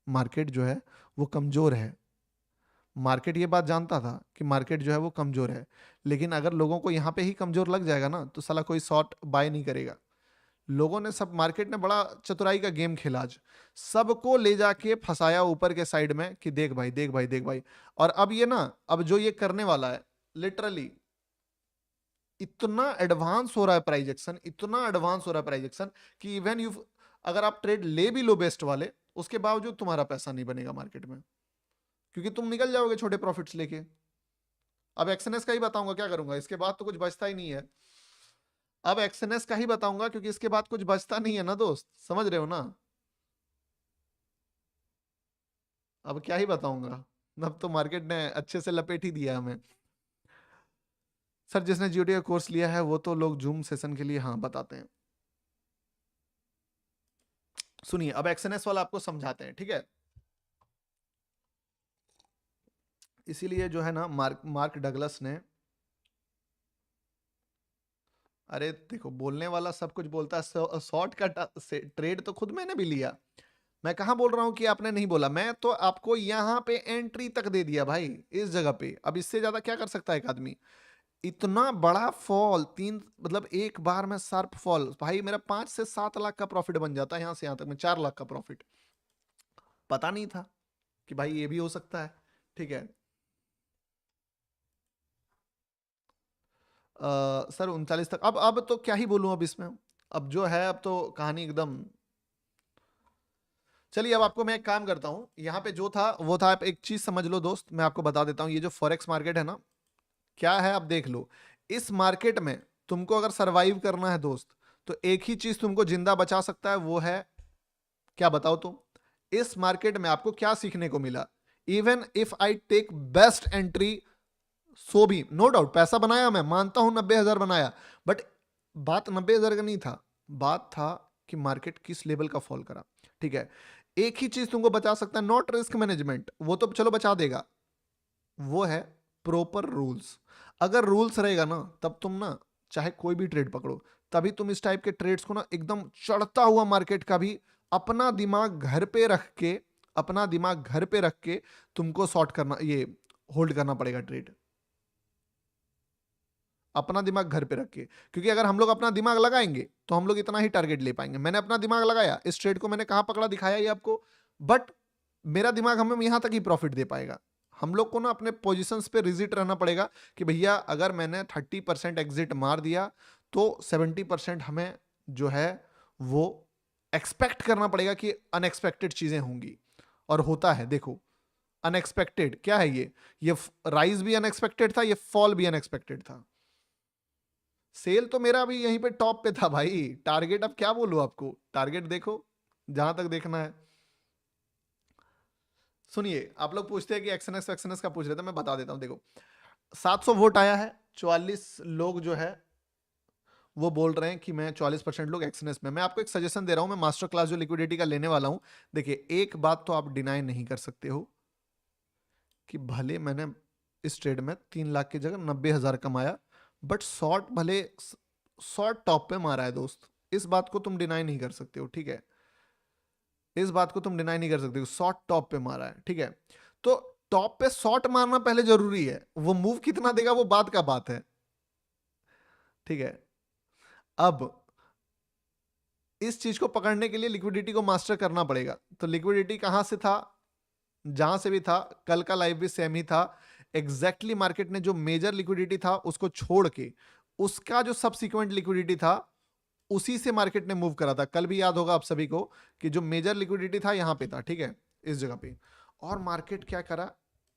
मार्केट जो है वो कमजोर है। मार्केट ये बात जानता था कि मार्केट जो है वो कमजोर है, लेकिन अगर लोगों को यहाँ पे ही कमजोर लग जाएगा ना, तो साला कोई शॉर्ट बाय नहीं करेगा। लोगों ने, सब मार्केट ने बड़ा चतुराई का गेम खेला आज, सबको ले जाके फंसाया ऊपर के साइड में कि देख भाई देख भाई देख भाई। और अब ये ना, अब जो ये करने वाला है, लिटरली इतना एडवांस हो रहा है प्राइस एक्शन, इतना एडवांस हो रहा है प्राइस एक्शन कि इवन यू, अगर आप ट्रेड ले भी लो बेस्ट वाले, उसके बावजूद तुम्हारा पैसा नहीं बनेगा मार्केट में, क्योंकि तुम निकल जाओगे छोटे प्रॉफिट्स लेके। अब एक्सएनएस का ही बताऊंगा क्या करूंगा, इसके बाद तो कुछ बचता ही नहीं है। अब एक्सएनएस का ही बताऊंगा क्योंकि इसके बाद कुछ बचता नहीं है ना दोस्त, समझ रहे हो ना? अब क्या ही बताऊंगा, अब तो मार्केट ने अच्छे से लपेट ही दिया हमें। सर जिसने जीओडी का कोर्स लिया है वो तो लोग जूम सेशन के लिए हाँ बताते हैं। सुनिए अब एक्सएनएस वाला आपको समझाते हैं, ठीक है। इसीलिए जो है ना, मार्क मार्क डगलस ने, अरे देखो बोलने वाला सब कुछ बोलता है, शॉर्ट का ट्रेड तो खुद मैंने भी लिया। मैं कहां बोल रहा हूं कि आपने नहीं बोला, मैं तो आपको यहां पे एंट्री तक दे दिया भाई, इस जगह पे। अब इससे ज्यादा क्या कर सकता है एक आदमी? इतना बड़ा फॉल, तीन मतलब एक बार में शार्प फॉल, भाई मेरा 5 से 7 लाख का प्रॉफिट बन जाता है, यहां से यहां तक में 4 लाख का प्रॉफिट। पता नहीं था कि भाई ये भी हो सकता है, ठीक है। सर 39 तक, अब तो क्या ही बोलूं अब इसमें। अब जो है, अब तो कहानी एकदम। चलिए अब आपको मैं एक काम करता हूं, यहाँ पे जो था वो था। आप एक चीज समझ लो दोस्त, मैं आपको बता देता हूं, ये जो फॉरेक्स मार्केट है ना, क्या है आप देख लो। इस मार्केट में तुमको अगर सरवाइव करना है दोस्त, तो एक ही चीज तुमको जिंदा बचा सकता है, वो है, क्या बताओ तुम? इस मार्केट में आपको क्या सीखने को मिला? Even if I take best entry, so भी नो डाउट पैसा बनाया, मैं मानता हूं 90,000 बनाया, बट बात 90,000 का नहीं था, बात था कि मार्केट किस लेवल का फॉल करा, ठीक है। एक ही चीज तुमको बचा सकता है, नॉट रिस्क मैनेजमेंट, वो तो चलो बचा देगा, वो है प्रॉपर रूल्स। अगर रूल्स रहेगा ना, तब तुम ना चाहे कोई भी ट्रेड पकड़ो, तभी तुम इस टाइप के ट्रेड्स को ना, एकदम चढ़ता हुआ मार्केट का भी अपना दिमाग घर पे रख के, अपना दिमाग घर पे रख के तुमको शॉर्ट करना, ये होल्ड करना पड़ेगा ट्रेड। अपना दिमाग घर पे रख के, क्योंकि अगर हम लोग अपना दिमाग लगाएंगे तो हम लोग इतना ही टारगेट ले पाएंगे। मैंने अपना दिमाग लगाया, इस ट्रेड को मैंने कहाँ पकड़ा दिखाया ये आपको, बट मेरा दिमाग हमें यहाँ तक ही प्रॉफिट दे पाएगा। हम लोग को ना अपने पोजीशंस पे रिजिट रहना पड़ेगा कि भैया अगर मैंने 30% एग्जिट मार दिया तो 70% हमें जो है वो एक्सपेक्ट करना पड़ेगा कि अनएक्सपेक्टेड चीजें होंगी। और होता है, देखो अनएक्सपेक्टेड क्या है, ये राइज भी अनएक्सपेक्टेड था, ये फॉल भी अनएक्सपेक्टेड था। सेल तो मेरा अभी यहीं पे टॉप पे था भाई। टारगेट अब क्या बोलूं आपको, टारगेट देखो जहां तक देखना है। सुनिए, आप लोग पूछते हैं कि एक्सएनएस एक्सएनएस का पूछ रहे थे, मैं बता देता हूं। देखो 700 वोट आया है, 44 लोग जो है वो बोल रहे हैं कि मैं 44% लोग एक्सएनएस में। मैं आपको एक सजेशन दे रहा हूं, मैं मास्टर क्लास जो लिक्विडिटी का लेने वाला हूं। देखिए एक बात तो आप डिनाई नहीं कर सकते हो कि भले मैंने इस ट्रेड में 3 लाख की जगह 90,000 कमाया, बट शॉर्ट भले शॉर्ट टॉप पे मारा है दोस्त, इस बात को तुम डिनाई नहीं कर सकते हो, ठीक है। इस बात को तुम डिनाई नहीं कर सकते हो, शॉर्ट टॉप पे मारा है, ठीक है। तो टॉप पे शॉर्ट मारना पहले जरूरी है, वो मूव कितना देगा वो बात का बात है, ठीक है। अब इस चीज को पकड़ने के लिए लिक्विडिटी को मास्टर करना पड़ेगा। तो लिक्विडिटी कहां से था, जहां से भी था, कल का लाइव भी सेम ही था। एग्जैक्टली मार्केट ने जो मेजर लिक्विडिटी था उसको छोड़ के उसका जो सबसिक्वेंट लिक्विडिटी था उसी से मार्केट ने मूव करा था। कल भी याद होगा आप सभी को कि जो मेजर लिक्विडिटी था यहां पे था, ठीक है, इस जगह पे। और मार्केट क्या करा,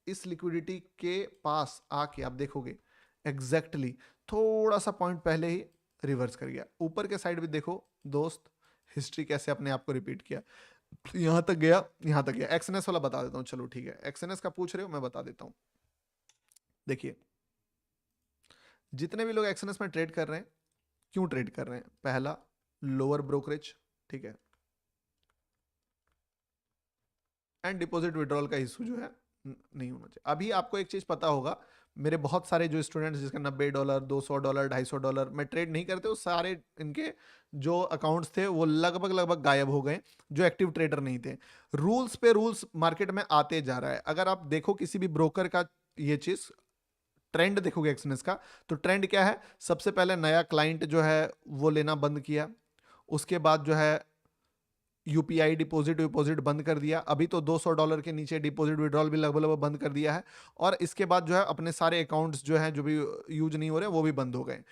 इस लिक्विडिटी के पास आके आप देखोगे एग्जैक्टली थोड़ा सा पॉइंट पहले ही रिवर्स कर गया। ऊपर के साइड भी देखो दोस्त, हिस्ट्री कैसे अपने आप को रिपीट किया, यहां तक गया, यहां तक गया। एक्सएनएस वाला बता देता हूं, चलो ठीक है, एक्सएनएस का पूछ रहे हो मैं बता देता हूं। देखिए जितने भी लोग एक्सएनएस में ट्रेड कर रहे हैं, क्यों ट्रेड कर रहे हैं, पहला लोअर ब्रोकरेज, ठीक है, एंड डिपॉजिट विड्रॉल का इशू जो है नहीं होना चाहिए। अभी आपको एक चीज पता होगा, मेरे बहुत सारे जो स्टूडेंट्स जिसका $90, $200, $250 में ट्रेड नहीं करते, वो सारे इनके जो अकाउंट्स थे वो लगभग लगभग गायब हो गए, जो एक्टिव ट्रेडर नहीं थे। रूल्स पे रूल्स मार्केट में आते जा रहा है। अगर आप देखो किसी भी ब्रोकर का ये चीज ट्रेंड देखोगे एक्सनेस का, तो ट्रेंड क्या है, सबसे पहले नया क्लाइंट जो है वो लेना बंद किया, उसके बाद जो है यूपीआई डिपॉजिट विपॉजिट बंद कर दिया, अभी तो $200 के नीचे डिपॉजिट विड्रॉल भी लगभग लगभग बंद कर दिया है, और इसके बाद जो है अपने सारे अकाउंट्स जो हैं जो भी यूज नहीं हो रहे वो भी बंद हो गए।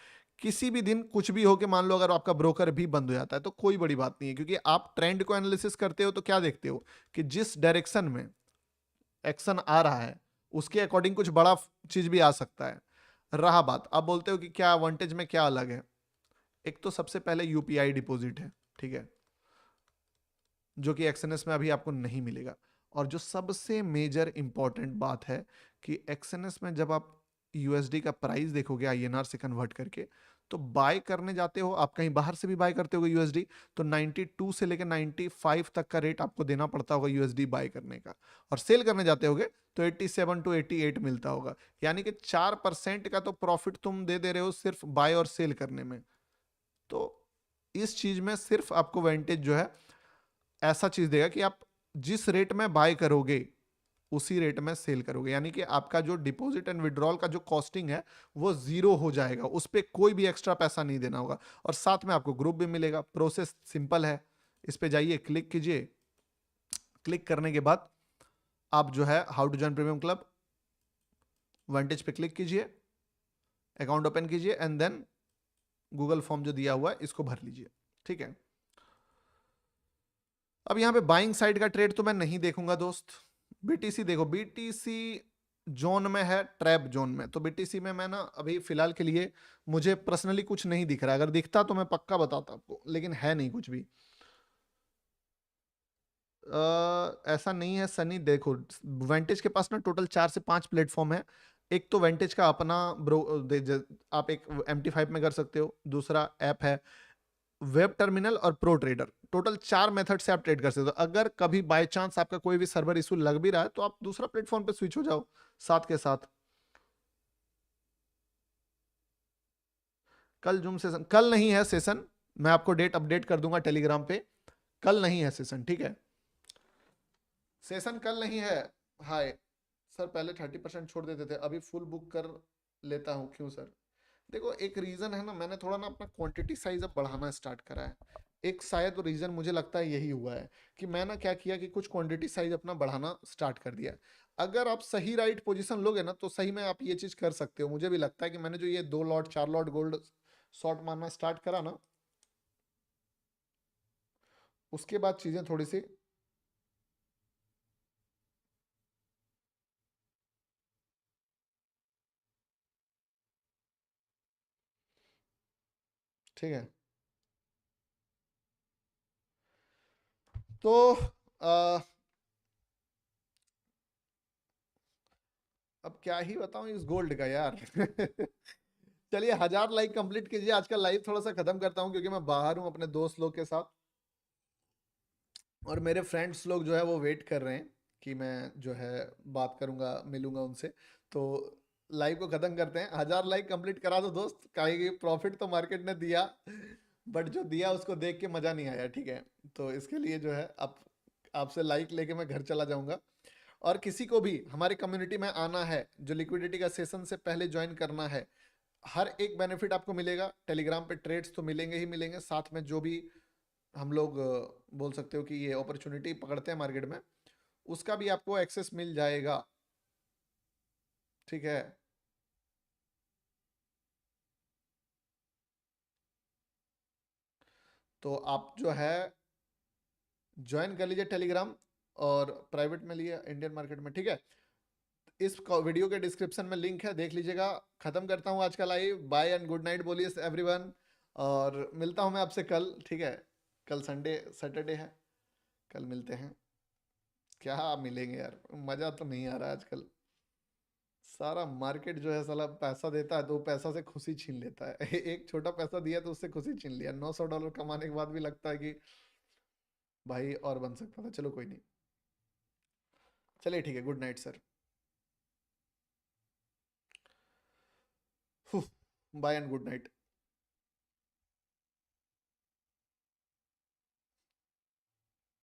किसी भी दिन कुछ भी हो के मान लो अगर आपका ब्रोकर भी बंद हो जाता है तो कोई बड़ी बात नहीं है, क्योंकि आप ट्रेंड को एनालिसिस करते हो तो क्या देखते हो कि जिस डायरेक्शन में एक्शन आ रहा है उसके अकॉर्डिंग कुछ बड़ा चीज भी आ सकता है। रहा बात, आप बोलते हो कि क्या वांटेज में क्या अलग है, एक तो सबसे पहले यूपीआई डिपॉजिट है, ठीक है, जो कि एक्सएनएस में अभी आपको नहीं मिलेगा। और जो सबसे मेजर इंपॉर्टेंट बात है कि एक्सएनएस में जब आप यूएसडी का प्राइस देखोगे आईएनआर से कन्वर्ट करके, तो बाय करने जाते हो आप, कहीं बाहर से भी बाय करते हो यूएसडी, तो 92 से लेकर 95 तक का रेट आपको देना पड़ता होगा यूएसडी बाय करने का, और सेल करने जाते होगे तो 87 to 88 मिलता होगा। यानी कि 4% का तो प्रॉफिट तुम दे रहे हो सिर्फ बाय और सेल करने में। तो इस चीज में सिर्फ आपको वेंटेज जो है ऐसा चीज देगा कि आप जिस रेट में बाय करोगे उसी रेट में सेल करोगे, यानी कि आपका जो डिपॉजिट एंड विड्रॉल का जो कॉस्टिंग है वो जीरो हो जाएगा, उस पर कोई भी एक्स्ट्रा पैसा नहीं देना होगा। और साथ में आपको ग्रुप भी मिलेगा। प्रोसेस सिंपल है, इस पे जाइए, क्लिक कीजिए, क्लिक करने के बाद आप जो है how to join premium club Vantage पे क्लिक कीजिए, अकाउंट ओपन कीजिए, एंड देन गूगल फॉर्म जो दिया हुआ है इसको भर लीजिए, ठीक है। अब यहां पे बाइंग साइड का ट्रेड तो मैं नहीं देखूंगा दोस्त। बीटीसी देखो, बीटीसी जोन में है, ट्रैप जोन में, तो बीटीसी में मैं ना अभी फिलहाल के लिए मुझे पर्सनली कुछ नहीं दिख रहा है। अगर दिखता तो मैं पक्का बताता आपको, लेकिन है नहीं कुछ भी। ऐसा नहीं है सनी, देखो वेंटेज के पास ना टोटल 4 से 5 प्लेटफॉर्म है। एक तो वेंटेज का अपना आप एक MT5 में कर सकते हो, दूसरा ऐप है वेब टर्मिनल, और प्रो ट्रेडर। टोटल 4 मेथड से आप ट्रेड कर सकते हो। अगर कभी बाय चांस आपका कोई भी सर्वर इशू लग भी रहा है तो आप दूसरा प्लेटफॉर्म पे स्विच हो जाओ साथ के साथ। कल जूम सेशन, कल नहीं है सेशन, मैं आपको डेट अपडेट कर दूंगा टेलीग्राम पे। कल नहीं है सेशन, ठीक है, सेशन कल नहीं है। हाय सर, पहले 30% छोड़ देते थे, अभी फुल बुक कर लेता हूँ, क्यों सर? देखो एक रीजन है ना, मैंने थोड़ा ना अपना क्वांटिटी साइज अब बढ़ाना स्टार्ट करा है। एक शायद रीजन मुझे लगता है यही हुआ है कि मैं ना क्या किया कि कुछ क्वांटिटी साइज अपना बढ़ाना स्टार्ट कर दिया। अगर आप सही राइट पोजीशन लोगे ना तो सही में आप ये चीज कर सकते हो। मुझे भी लगता है कि मैंने जो ये 2 लॉट 4 लॉट गोल्ड शॉर्ट मारना स्टार्ट करा ना, उसके बाद चीजें थोड़ी सी ठीक है। तो आ, अब क्या ही बताऊं इस गोल्ड का यार। चलिए 1000 लाइक कंप्लीट कीजिए, आज का लाइव थोड़ा सा खत्म करता हूँ क्योंकि मैं बाहर हूँ अपने दोस्त लोग के साथ, और मेरे फ्रेंड्स लोग जो है वो वेट कर रहे हैं कि मैं जो है बात करूंगा, मिलूंगा उनसे। तो लाइव को खत्म करते हैं। 1000 लाइक कंप्लीट करा दो दोस्त, काहे प्रॉफिट तो मार्केट ने दिया, बट जो दिया उसको देख के मजा नहीं आया, ठीक है। तो इसके लिए जो है आप आपसे लाइक लेके मैं घर चला जाऊंगा। और किसी को भी हमारी कम्युनिटी में आना है, जो लिक्विडिटी का सेशन से पहले ज्वाइन करना है, हर एक बेनिफिट आपको मिलेगा। टेलीग्राम पे ट्रेड्स तो मिलेंगे ही मिलेंगे, साथ में जो भी हम लोग बोल सकते हो कि ये अपॉर्चुनिटी पकड़ते हैं मार्केट में, उसका भी आपको एक्सेस मिल जाएगा, ठीक है। तो आप जो है ज्वाइन कर लीजिए टेलीग्राम, और प्राइवेट में लिए इंडियन मार्केट में, ठीक है। इस वीडियो के डिस्क्रिप्शन में लिंक है, देख लीजिएगा। खत्म करता हूँ आज का live. Bye and good night बोलिए एवरीवन, और मिलता हूँ मैं आपसे कल, ठीक है। कल संडे सैटरडे है, कल मिलते हैं। क्या मिलेंगे यार, मजा तो नहीं आ रहा आजकल। सारा मार्केट जो है साला पैसा देता है तो वो पैसा से खुशी छीन लेता है। एक छोटा पैसा दिया तो उससे खुशी छीन लिया। $900 कमाने के बाद भी लगता है कि भाई और बन सकता था। चलो कोई नहीं, चलिए ठीक है, good night sir. Bye and good night.